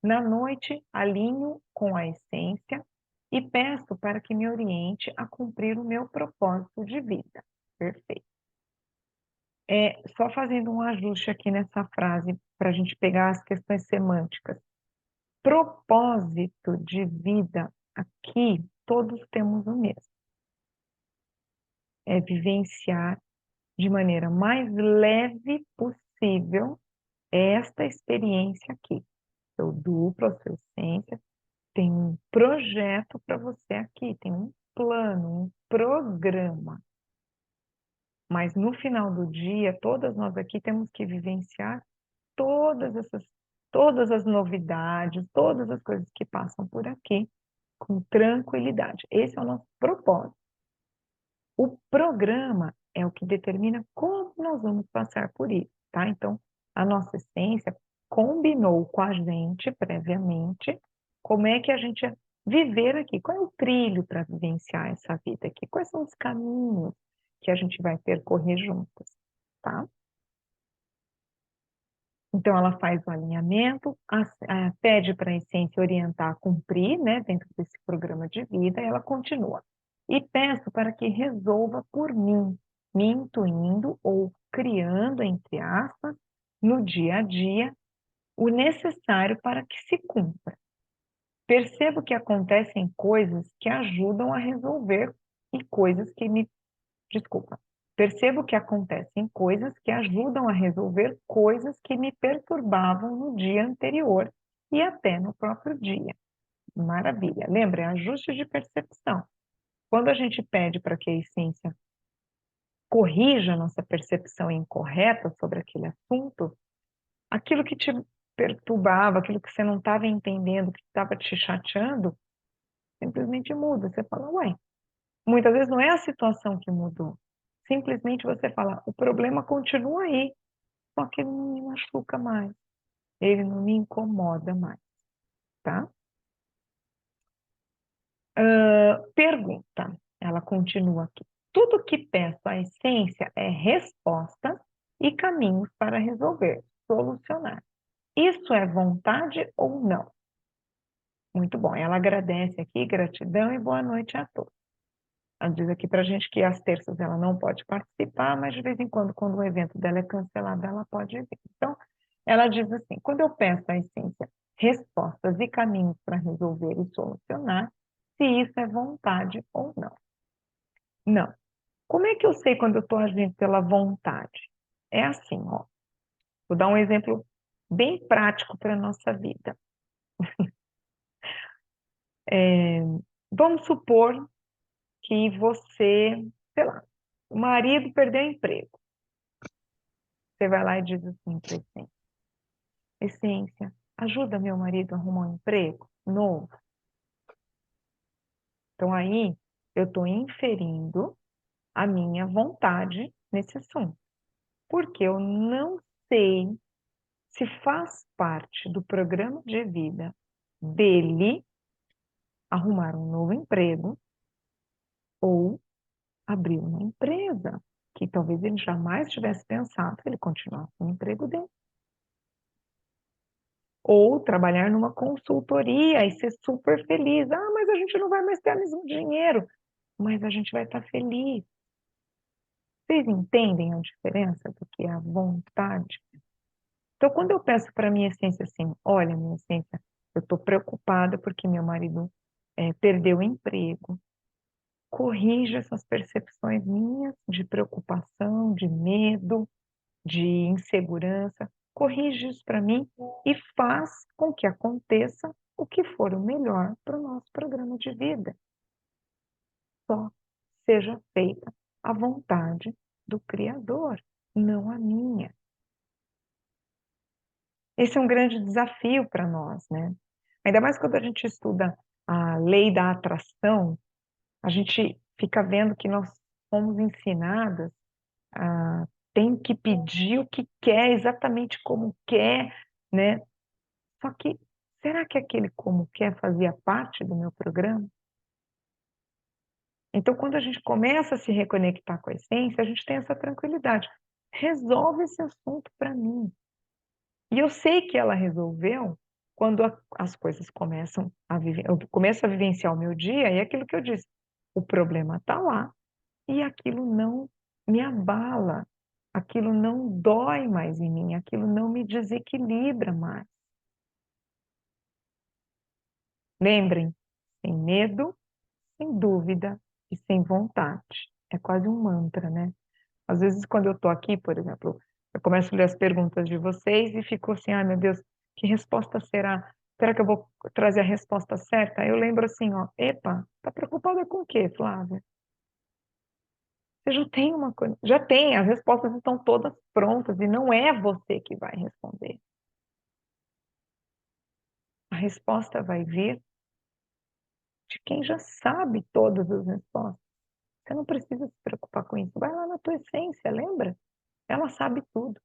Na noite, alinho com a essência e peço para que me oriente a cumprir o meu propósito de vida. Perfeito. Só fazendo um ajuste aqui nessa frase, para a gente pegar as questões semânticas. Propósito de vida, aqui todos temos o mesmo. É vivenciar de maneira mais leve possível esta experiência aqui. Seu duplo, a sua essência, tem um projeto para você aqui, tem um plano, um programa. Mas no final do dia, todas nós aqui temos que vivenciar todas as novidades, todas as coisas que passam por aqui com tranquilidade. Esse é o nosso propósito. O programa é o que determina como nós vamos passar por isso, tá? Então, a nossa essência combinou com a gente previamente como é que a gente ia viver aqui, qual é o trilho para vivenciar essa vida aqui, quais são os caminhos que a gente vai percorrer juntas, tá? Então, ela faz o alinhamento, pede para a essência orientar a cumprir, né, dentro desse programa de vida, e ela continua. E peço para que resolva por mim, me intuindo ou criando, entre aspas, no dia a dia, o necessário para que se cumpra. Percebo que acontecem coisas que ajudam a resolver e coisas que me... Desculpa. Percebo que acontecem coisas que ajudam a resolver coisas que me perturbavam no dia anterior e até no próprio dia. Maravilha. Lembra, é ajuste de percepção. Quando a gente pede para que a essência corrija a nossa percepção incorreta sobre aquele assunto, aquilo que te perturbava, aquilo que você não estava entendendo, que estava te chateando, simplesmente muda. Você fala, ué, muitas vezes não é a situação que mudou. Simplesmente você fala, o problema continua aí, só que ele não me machuca mais, ele não me incomoda mais, tá? Pergunta, ela continua aqui. Tudo que peço à essência é resposta e caminhos para resolver, solucionar. Isso é vontade ou não? Muito bom. Ela agradece aqui, gratidão e boa noite a todos. Ela diz aqui para a gente que às terças ela não pode participar, mas de vez em quando, quando o evento dela é cancelado, ela pode vir. Então, ela diz assim, quando eu peço à essência respostas e caminhos para resolver e solucionar, se isso é vontade ou não. Não. Como é que eu sei quando eu estou agindo pela vontade? É assim, ó. Vou dar um exemplo bem prático para a nossa vida. Vamos supor que você, sei lá, o marido perdeu o emprego. Você vai lá e diz assim para a essência, essência, ajuda meu marido a arrumar um emprego novo. Então aí eu estou inferindo a minha vontade nesse assunto. Porque eu não sei se faz parte do programa de vida dele arrumar um novo emprego ou abrir uma empresa, que talvez ele jamais tivesse pensado que ele continuasse no emprego dele. Ou trabalhar numa consultoria e ser super feliz. Ah, mas a gente não vai mais ter o mesmo dinheiro, mas a gente vai estar feliz. Vocês entendem a diferença do que é a vontade? Então, quando eu peço para a minha essência assim, olha, minha essência, eu estou preocupada porque meu marido perdeu o emprego. Corrija essas percepções minhas de preocupação, de medo, de insegurança. Corrige isso para mim e faz com que aconteça o que for o melhor para o nosso programa de vida. Só seja feita a vontade do Criador, não a minha. Esse é um grande desafio para nós, né? Ainda mais quando a gente estuda a lei da atração, a gente fica vendo que nós somos ensinadas a tem que pedir o que quer, exatamente como quer, né? Só que, será que aquele como quer fazia parte do meu programa? Então, quando a gente começa a se reconectar com a essência, a gente tem essa tranquilidade. Resolve esse assunto para mim. E eu sei que ela resolveu quando as coisas começam a eu começo a vivenciar o meu dia, e é aquilo que eu disse, o problema está lá, e aquilo não me abala, aquilo não dói mais em mim, aquilo não me desequilibra mais. Lembrem, sem medo, sem dúvida e sem vontade. É quase um mantra, né? Às vezes, quando eu estou aqui, por exemplo, eu começo a ler as perguntas de vocês e fico assim, ai meu Deus, que resposta será? Será que eu vou trazer a resposta certa? Aí eu lembro assim, ó, epa, tá preocupada com o quê, Flávia? Você já tem uma coisa, já tem, as respostas estão todas prontas e não é você que vai responder. A resposta vai vir de quem já sabe todas as respostas. Você não precisa se preocupar com isso. Vai lá na tua essência, lembra? Ela sabe tudo.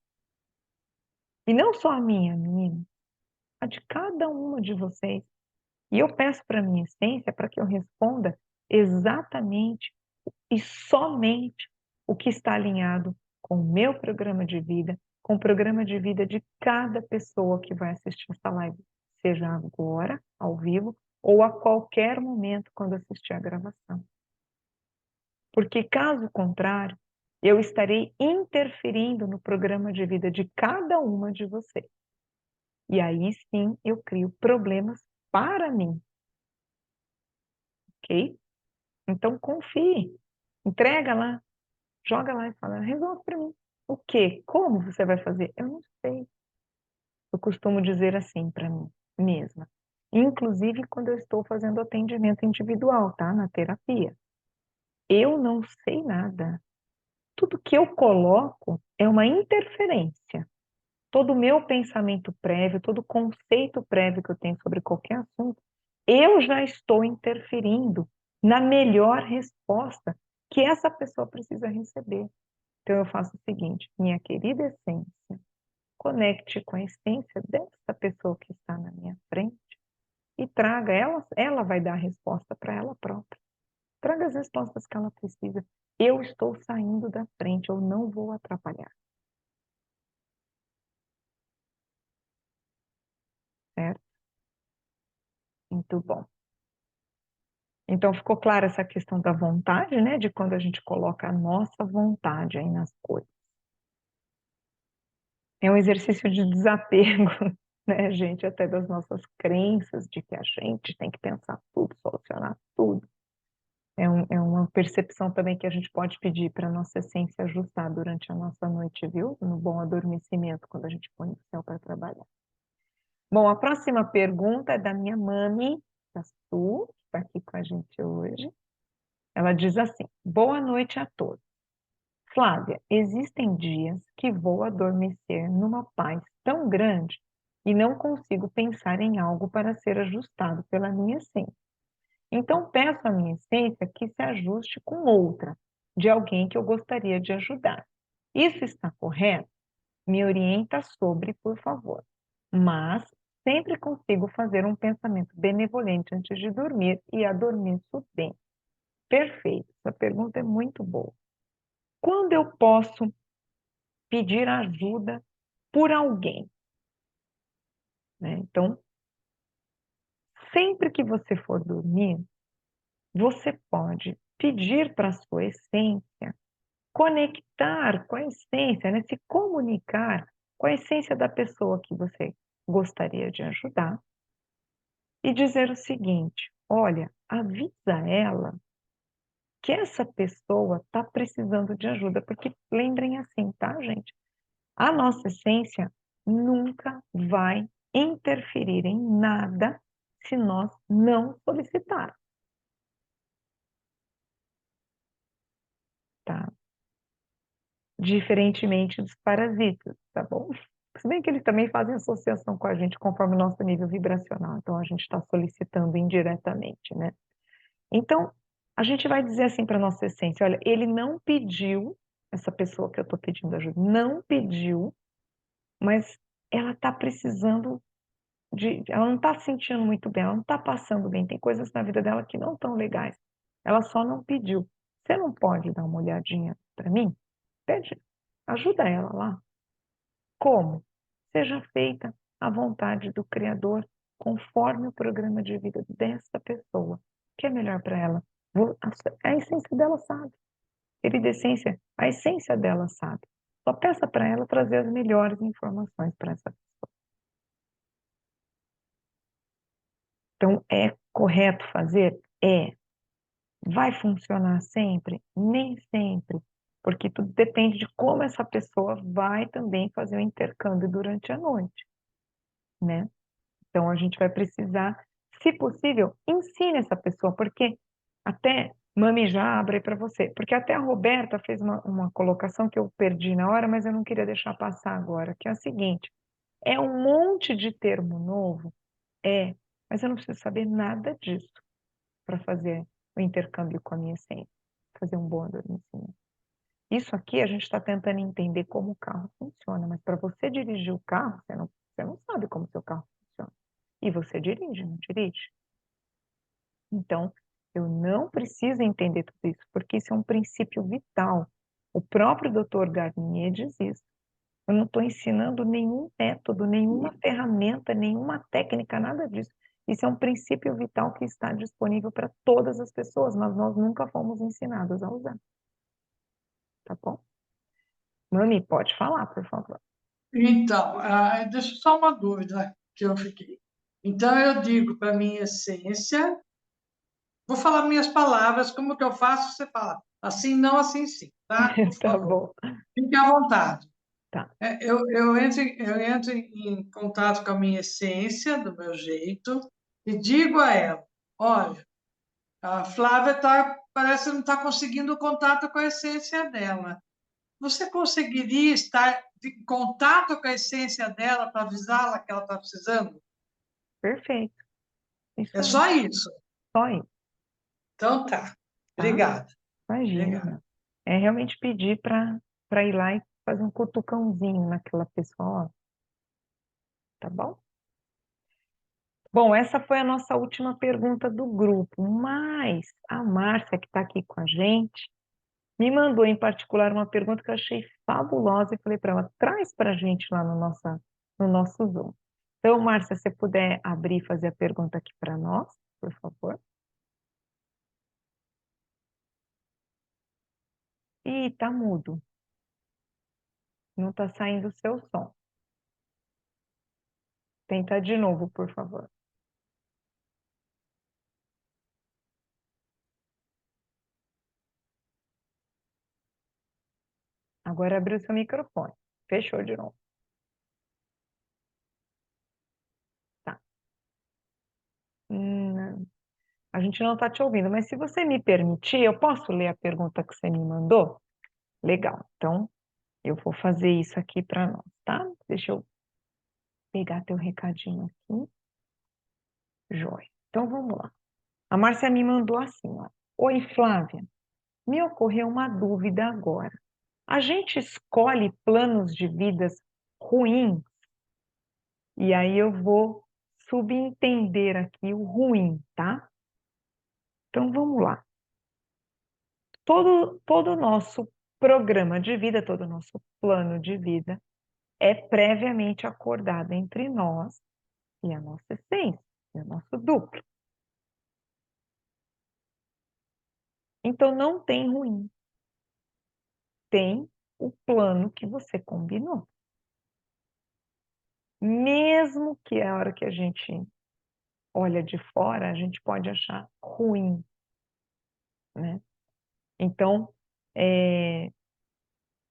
E não só a minha, menina, a de cada uma de vocês. E eu peço para a minha essência para que eu responda exatamente e somente o que está alinhado com o meu programa de vida, com o programa de vida de cada pessoa que vai assistir essa live, seja agora, ao vivo, ou a qualquer momento quando assistir a gravação. Porque, caso contrário, eu estarei interferindo no programa de vida de cada uma de vocês. E aí sim eu crio problemas para mim, ok? Então confie, entrega lá, joga lá e fala, resolve para mim. O quê? Como você vai fazer? Eu não sei. Eu costumo dizer assim para mim mesma. Inclusive quando eu estou fazendo atendimento individual, tá? Na terapia. Eu não sei nada. Tudo que eu coloco é uma interferência. Todo o meu pensamento prévio, todo o conceito prévio que eu tenho sobre qualquer assunto, eu já estou interferindo na melhor resposta que essa pessoa precisa receber. Então eu faço o seguinte, minha querida essência, conecte com a essência dessa pessoa que está na minha frente e traga, ela vai dar a resposta para ela própria. Traga as respostas que ela precisa. Eu estou saindo da frente, eu não vou atrapalhar. Certo? Muito bom. Então, ficou clara essa questão da vontade, né? De quando a gente coloca a nossa vontade aí nas coisas. É um exercício de desapego, né, gente? Até das nossas crenças de que a gente tem que pensar tudo, solucionar tudo. É uma percepção também que a gente pode pedir para a nossa essência ajustar durante a nossa noite, viu? No bom adormecimento, quando a gente põe o céu para trabalhar. Bom, a próxima pergunta é da minha mami, da Su, que está aqui com a gente hoje. Ela diz assim: boa noite a todos. Flávia, existem dias que vou adormecer numa paz tão grande e não consigo pensar em algo para ser ajustado pela minha essência. Então peço à minha essência que se ajuste com outra, de alguém que eu gostaria de ajudar. Isso está correto? Me orienta sobre, por favor. Mas sempre consigo fazer um pensamento benevolente antes de dormir e adormeço bem. Perfeito, essa pergunta é muito boa. Quando eu posso pedir ajuda por alguém, né? Então, sempre que você for dormir, você pode pedir para a sua essência conectar com a essência, né? Se comunicar com a essência da pessoa que você gostaria de ajudar e dizer o seguinte: olha, avisa ela que essa pessoa está precisando de ajuda, porque lembrem assim, tá, gente? A nossa essência nunca vai interferir em nada se nós não solicitar, tá? Diferentemente dos parasitas, tá bom? Se bem que eles também fazem associação com a gente conforme o nosso nível vibracional, então a gente está solicitando indiretamente, né? Então, a gente vai dizer assim para nossa essência: olha, ele não pediu, essa pessoa que eu estou pedindo ajuda, não pediu, mas ela está precisando ela não está se sentindo muito bem, ela não está passando bem, tem coisas na vida dela que não estão legais. Ela só não pediu. Você não pode dar uma olhadinha para mim? Pede, ajuda ela lá. Como? Seja feita a vontade do Criador, conforme o programa de vida desta pessoa. O que é melhor para ela? A essência dela sabe. Querida essência, a essência dela sabe. Só peça para ela trazer as melhores informações para essa pessoa. Então, é correto fazer? É. Vai funcionar sempre? Nem sempre. Porque tudo depende de como essa pessoa vai também fazer o intercâmbio durante a noite, né? Então, a gente vai precisar, se possível, ensine essa pessoa, porque até, Mami, já abre para você, porque até a Roberta fez uma colocação que eu perdi na hora, mas eu não queria deixar passar agora, que é a seguinte, é um monte de termo novo? É, mas eu não preciso saber nada disso para fazer o intercâmbio com a minha essência, fazer um bom adormecimento. Isso aqui a gente está tentando entender como o carro funciona, mas para você dirigir o carro, você não sabe como o seu carro funciona. E você dirige, não dirige? Então, eu não preciso entender tudo isso, porque isso é um princípio vital. O próprio Dr. Garnier diz isso. Eu não estou ensinando nenhum método, nenhuma ferramenta, nenhuma técnica, nada disso. Isso é um princípio vital que está disponível para todas as pessoas, mas nós nunca fomos ensinados a usar. Tá bom? Mami, pode falar, por favor. Então, deixa só uma dúvida que eu fiquei. Então, eu digo para minha essência, vou falar minhas palavras, como que eu faço, você fala. Assim não, assim sim, tá? Por Tá favor. bom. Fique à vontade. Tá. Eu entro em contato com a minha essência, do meu jeito, e digo a ela, olha, a Flávia parece que não está conseguindo contato com a essência dela. Você conseguiria estar em contato com a essência dela para avisá-la que ela está precisando? Perfeito. Isso É aí. só isso. Só isso, Então tá. tá? Obrigado. Obrigado. Imagina. É realmente pedir para ir lá e fazer um cutucãozinho naquela pessoa, ó, tá bom? Bom, essa foi a nossa última pergunta do grupo, mas a Márcia, que está aqui com a gente, me mandou em particular uma pergunta que eu achei fabulosa e falei para ela, traz para a gente lá no nosso Zoom. Então, Márcia, se você puder abrir e fazer a pergunta aqui para nós, por favor. Ih, tá mudo. Não está saindo o seu som. Tenta de novo, por favor. Agora abriu seu microfone. Fechou de novo. Tá. A gente não está te ouvindo, mas se você me permitir, eu posso ler a pergunta que você me mandou? Legal. Então, eu vou fazer isso aqui para nós, tá? Deixa eu pegar teu recadinho aqui. Joia. Então, vamos lá. A Márcia me mandou assim, ó. Oi, Flávia. Me ocorreu uma dúvida agora. A gente escolhe planos de vidas ruins? E aí eu vou subentender aqui o ruim, tá? Então, vamos lá. Todo o nosso programa de vida, todo o nosso plano de vida é previamente acordado entre nós e a nossa essência, e o nosso duplo. Então, não tem ruim. Tem o plano que você combinou. Mesmo que a hora que a gente olha de fora, a gente pode achar ruim, né? Então,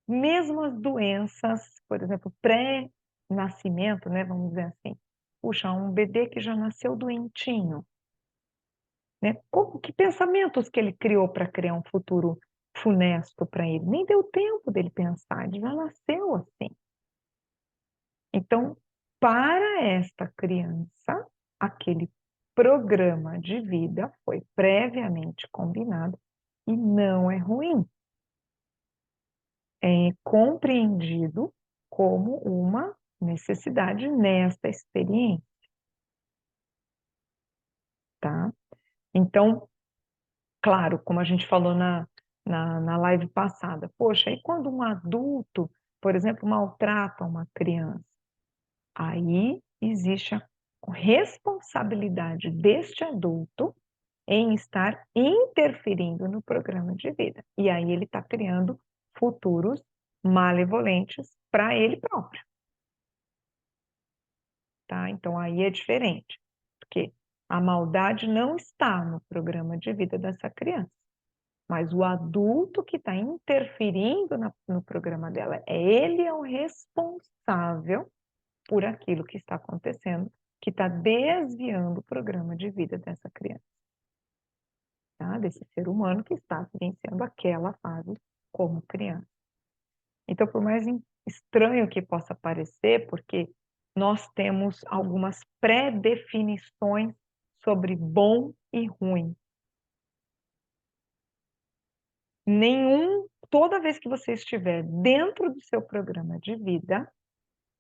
mesmo as doenças, por exemplo, pré-nascimento, né, vamos dizer assim, puxa, um bebê que já nasceu doentinho, né? Que pensamentos que ele criou para criar um futuro funesto para ele? Nem deu tempo dele pensar, ele já nasceu assim. Então, para esta criança, aquele programa de vida foi previamente combinado e não é ruim. É compreendido como uma necessidade nesta experiência, tá? Então, claro, como a gente falou na live passada, poxa, e quando um adulto, por exemplo, maltrata uma criança? Aí existe a responsabilidade deste adulto em estar interferindo no programa de vida. E aí ele está criando futuros malevolentes para ele próprio. Tá? Então aí é diferente, porque a maldade não está no programa de vida dessa criança, mas o adulto que está interferindo no programa dela, ele é o responsável por aquilo que está acontecendo, que está desviando o programa de vida dessa criança, tá? Desse ser humano que está vivenciando aquela fase como criança. Então, por mais estranho que possa parecer, porque nós temos algumas pré-definições sobre bom e ruim. Toda vez que você estiver dentro do seu programa de vida,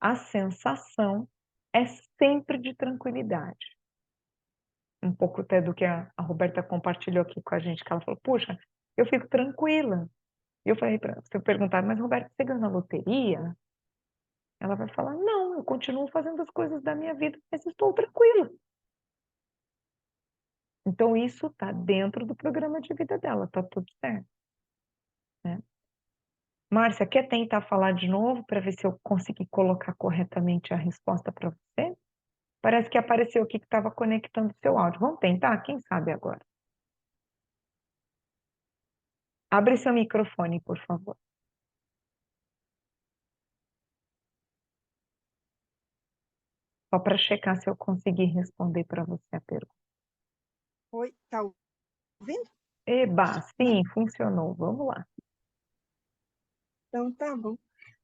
a sensação é sempre de tranquilidade. Um pouco até do que a Roberta compartilhou aqui com a gente, que ela falou, puxa, eu fico tranquila. E eu falei para você perguntar, mas Roberta, você ganhou na loteria? Ela vai falar, não, eu continuo fazendo as coisas da minha vida, mas estou tranquila. Então, isso está dentro do programa de vida dela, está tudo certo. Né? Márcia, quer tentar falar de novo para ver se eu consegui colocar corretamente a resposta para você? Parece que apareceu aqui que estava conectando o seu áudio. Vamos tentar? Quem sabe agora? Abre seu microfone, por favor. Só para checar se eu consegui responder para você a pergunta. Oi, tá ouvindo? Eba, sim, funcionou. Vamos lá. Então tá bom.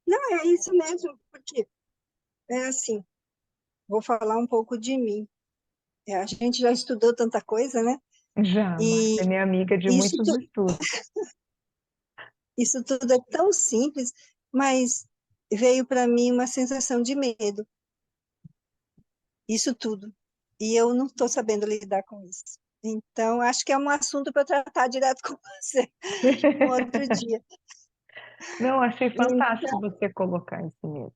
Não, é isso mesmo, porque é assim, vou falar um pouco de mim. A gente já estudou tanta coisa, né? Já, Márcia é E minha amiga de isso, muitos estudos. isso tudo é tão simples, mas veio para mim uma sensação de medo. Isso tudo. E eu não estou sabendo lidar com isso. Então, acho que é um assunto para tratar direto com você um outro dia. Não, achei fantástico Então, você colocar isso mesmo.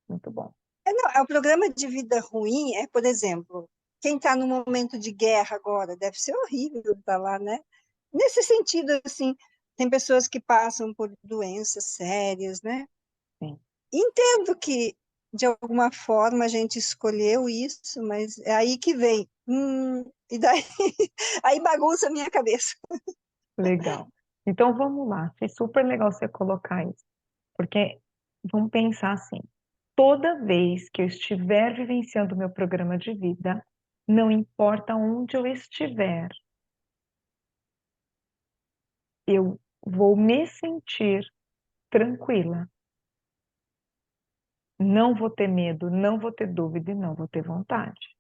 Muito bom. não, o programa de vida ruim é, por exemplo, quem está no momento de guerra agora, deve ser horrível estar lá, né? Nesse sentido, assim, tem pessoas que passam por doenças sérias, né? Sim. Entendo que, de alguma forma, a gente escolheu isso, mas é aí que vem. E daí, aí bagunça a minha cabeça. Legal. Então vamos lá. Achei super legal você colocar isso. Porque vamos pensar assim: toda vez que eu estiver vivenciando o meu programa de vida, não importa onde eu estiver, eu vou me sentir tranquila. Não vou ter medo, não vou ter dúvida e não vou ter vontade.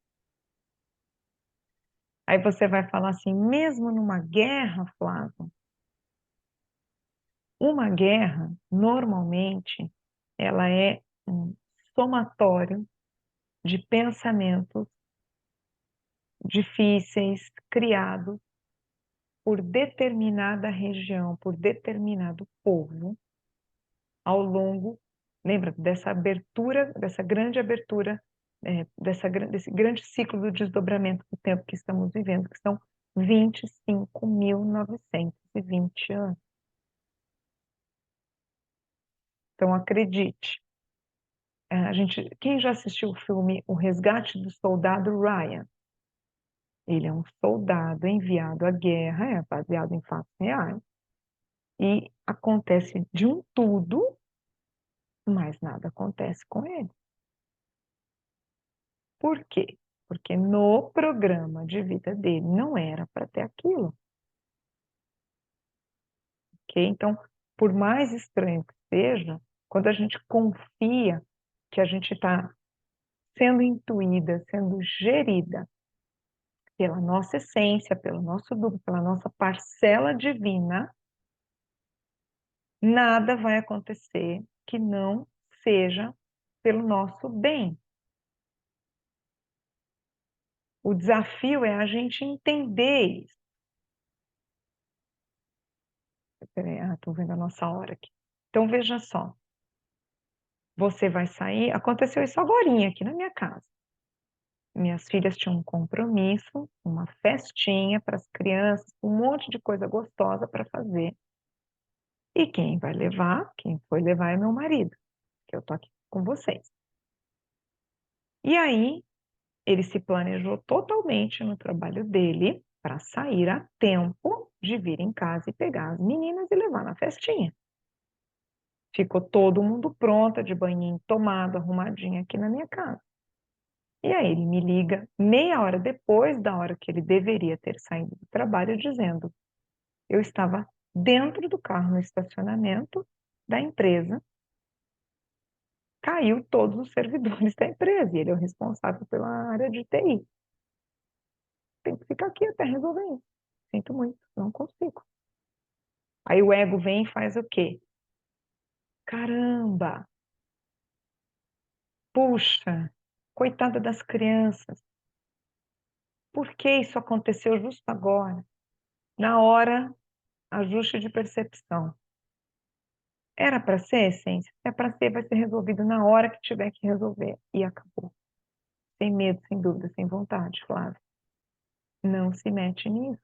Aí você vai falar assim, mesmo numa guerra, Flávio, uma guerra, normalmente, ela é um somatório de pensamentos difíceis criados por determinada região, por determinado povo, ao longo, lembra, dessa abertura, dessa grande abertura, desse grande ciclo do desdobramento do tempo que estamos vivendo, que são 25.920 anos. Então, acredite, quem já assistiu o filme O Resgate do Soldado Ryan? Ele é um soldado enviado à guerra, é baseado em fatos reais, e acontece de um tudo, mas nada acontece com ele. Por quê? Porque no programa de vida dele não era para ter aquilo. Ok? Então, por mais estranho que seja, quando a gente confia que a gente está sendo intuída, sendo gerida pela nossa essência, pelo nosso duplo, pela nossa parcela divina, nada vai acontecer que não seja pelo nosso bem. O desafio é a gente entender isso. peraí. Ah, estou vendo a nossa hora aqui. Então, veja só. Você vai sair... Aconteceu isso agorinha aqui na minha casa. Minhas filhas tinham um compromisso, uma festinha para as crianças, um monte de coisa gostosa para fazer. E quem vai levar, quem foi levar é meu marido, que eu tô aqui com vocês. E aí, ele se planejou totalmente no trabalho dele para sair a tempo de vir em casa e pegar as meninas e levar na festinha. Ficou todo mundo pronta, de banhinho tomado, arrumadinha aqui na minha casa. E aí ele me liga meia hora depois da hora que ele deveria ter saído do trabalho, dizendo: eu estava dentro do carro no estacionamento da empresa, caiu todos os servidores da empresa, e ele é o responsável pela área de TI. Tem que ficar aqui até resolver isso. Sinto muito, não consigo. Aí o ego vem e faz o quê? Caramba! Puxa, coitada das crianças. Por que isso aconteceu justo agora? Na hora, ajuste de percepção. Era para ser, essência? Se é para ser, vai ser resolvido na hora que tiver que resolver. E acabou. Sem medo, sem dúvida, sem vontade, Flávia. Não se mete nisso.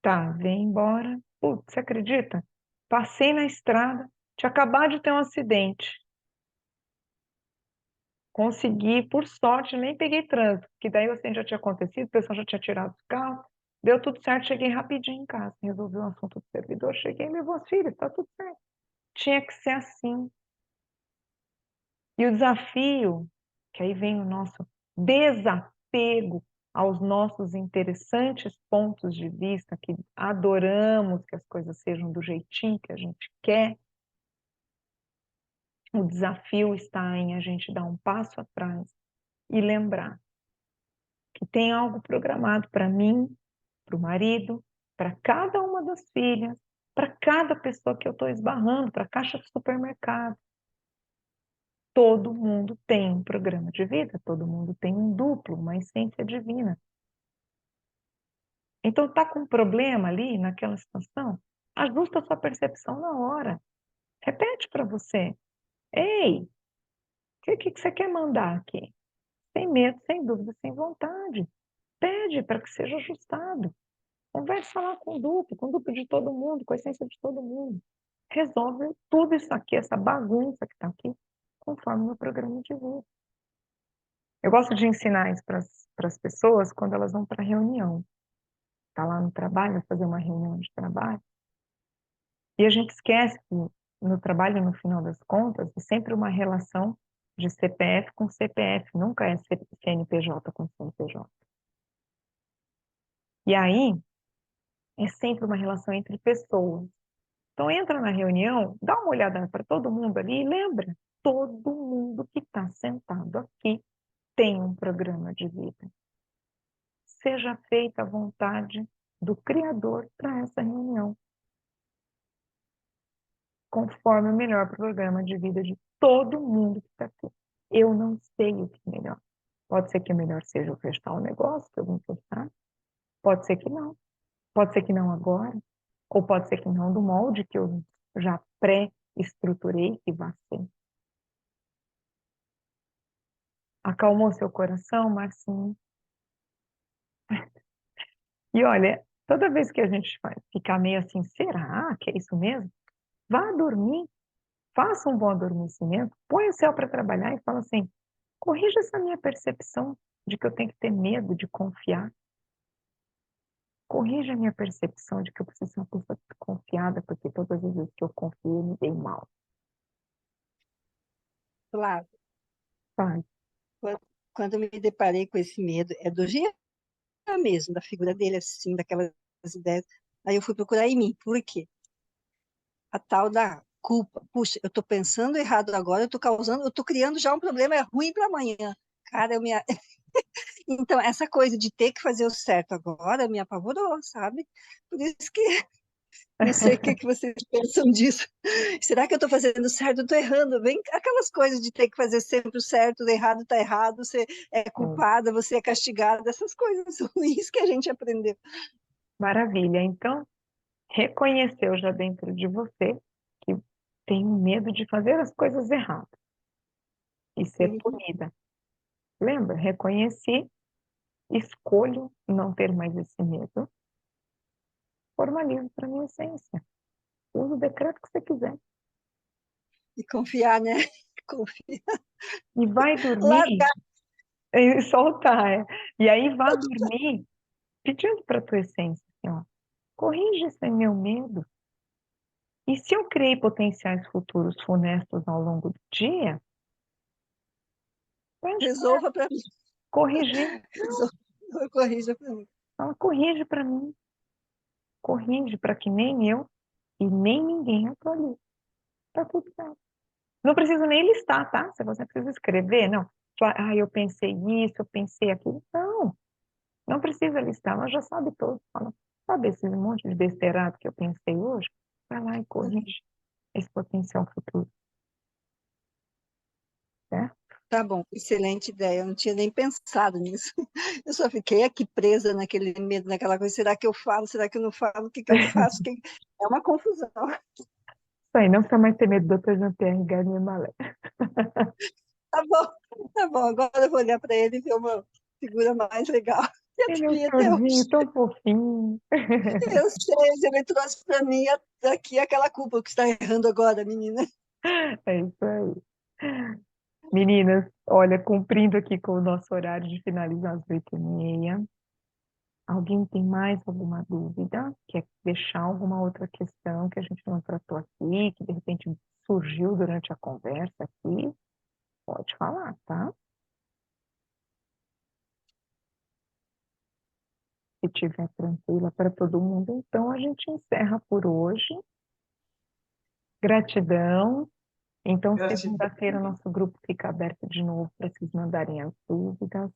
Tá, vem embora. Putz, você acredita? Passei na estrada, tinha acabado de ter um acidente. Consegui, por sorte, nem peguei trânsito, que daí o acidente já tinha acontecido, o pessoal já tinha tirado os carros, deu tudo certo, cheguei rapidinho em casa, resolvi o assunto do servidor, cheguei e levou as filhas, tá tudo certo. Tinha que ser assim. E o desafio, que aí vem o nosso desapego aos nossos interessantes pontos de vista, que adoramos que as coisas sejam do jeitinho que a gente quer. O desafio está em a gente dar um passo atrás e lembrar que tem algo programado para mim, para o marido, para cada uma das filhas, para cada pessoa que eu estou esbarrando, para a caixa do supermercado. Todo mundo tem um programa de vida, todo mundo tem um duplo, uma essência divina. Então, está com um problema ali, naquela situação, ajusta a sua percepção na hora. Repete para você. Ei, o que você quer mandar aqui? Sem medo, sem dúvida, sem vontade. Pede para que seja ajustado. Conversa lá com o duplo de todo mundo, com a essência de todo mundo. Resolve tudo isso aqui, essa bagunça que está aqui, conforme o meu programa de vida. Eu gosto de ensinar isso para as pessoas quando elas vão para reunião. Está lá no trabalho, vai fazer uma reunião de trabalho. E a gente esquece que no trabalho, no final das contas, é sempre uma relação de CPF com CPF, nunca é CNPJ com CNPJ. E aí, é sempre uma relação entre pessoas. Então, entra na reunião, dá uma olhada para todo mundo ali e lembra, todo mundo que está sentado aqui tem um programa de vida. Seja feita a vontade do Criador para essa reunião, conforme o melhor programa de vida de todo mundo que está aqui. Eu não sei o que é melhor. Pode ser que o melhor seja eu fechar o negócio que eu vim fechar. Pode ser que não. Pode ser que não agora. Ou pode ser que não do molde que eu já pré-estruturei que vai ser. Acalmou seu coração, Marcinho? E olha, toda vez que a gente ficar meio assim, será que é isso mesmo? Vá dormir, faça um bom adormecimento, põe o céu para trabalhar e fala assim, corrija essa minha percepção de que eu tenho que ter medo de confiar. Corrija a minha percepção de que eu preciso ser uma pessoa confiada, porque todas as vezes que eu confiei, eu me dei mal. Claro, Vai. quando eu me deparei com esse medo, é do Jean mesmo, da figura dele, assim, daquelas ideias. Aí eu fui procurar em mim. Por quê? A tal da culpa. Puxa, eu estou pensando errado agora, eu estou criando já um problema ruim para amanhã. Cara, Então, essa coisa de ter que fazer o certo agora me apavorou, sabe? Por isso que não sei o que vocês pensam disso. Será que eu estou fazendo certo? Eu estou errando. Vem aquelas coisas de ter que fazer sempre o certo, o errado está errado, você é culpada, você é castigada, essas coisas ruins que a gente aprendeu. Maravilha. Então, reconheceu já dentro de você que tem medo de fazer as coisas erradas e ser Uhum. punida. Lembra? Reconheci, escolho não ter mais esse medo, formalizo para minha essência. Usa o decreto que você quiser. E confiar, né? Confiar. E vai dormir Largar. e soltar. E aí vá dormir pedindo para a tua essência, assim, ó, corrige esse meu medo. E se eu criei potenciais futuros funestos ao longo do dia, pede para ela Resolva para mim. corrigir. Corrija para mim. Ela corrige para mim. Corrige para que nem eu e nem ninguém atualize. Tá tudo certo. Não preciso nem listar, tá? Se você precisa escrever, não. Eu pensei isso, eu pensei aquilo. Não, não precisa listar, ela já sabe todo. Fala, sabe esse monte de besteirado que eu pensei hoje? Vai lá e corrige esse potencial futuro. Certo? Tá bom, excelente ideia. Eu não tinha nem pensado nisso. Eu só fiquei aqui presa naquele medo, naquela coisa. Será que eu falo? Será que eu não falo? O que que eu faço? É uma confusão. Isso aí, não precisa mais ter medo do Dr. Jean-Pierre Garnier Mallet. Tá bom, tá bom. Agora eu vou olhar para ele e ver uma figura mais legal. Eu Ele é um devia ter. senhorzinho tão fofinho. Eu sei, ele trouxe para mim aqui aquela culpa que está errando agora, menina. É isso aí. Meninas, olha, cumprindo aqui com o nosso horário de finalizar às 8h30. Alguém tem mais alguma dúvida? Quer deixar alguma outra questão que a gente não tratou aqui, que de repente surgiu durante a conversa aqui? Pode falar, tá? Se tiver tranquila para todo mundo, então a gente encerra por hoje. Gratidão. Então, Gratidão. segunda-feira, o nosso grupo fica aberto de novo para vocês mandarem as dúvidas.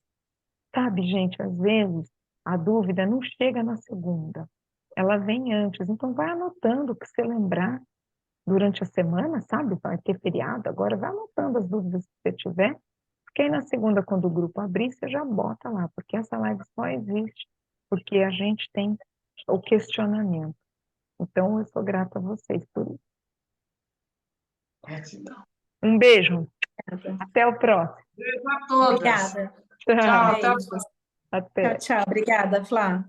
Sabe, gente, às vezes a dúvida não chega na segunda, ela vem antes. Então, vai anotando o que você lembrar durante a semana, sabe? Vai ter feriado, agora vai anotando as dúvidas que você tiver, porque aí na segunda, quando o grupo abrir, você já bota lá, porque essa live só existe porque a gente tem o questionamento. Então, eu sou grata a vocês por isso. Gratidão. Um beijo. Até o próximo. Beijo a todas. Obrigada. Tchau. Tchau, até a Beijos. Até. Tchau, tchau. Obrigada, Flá.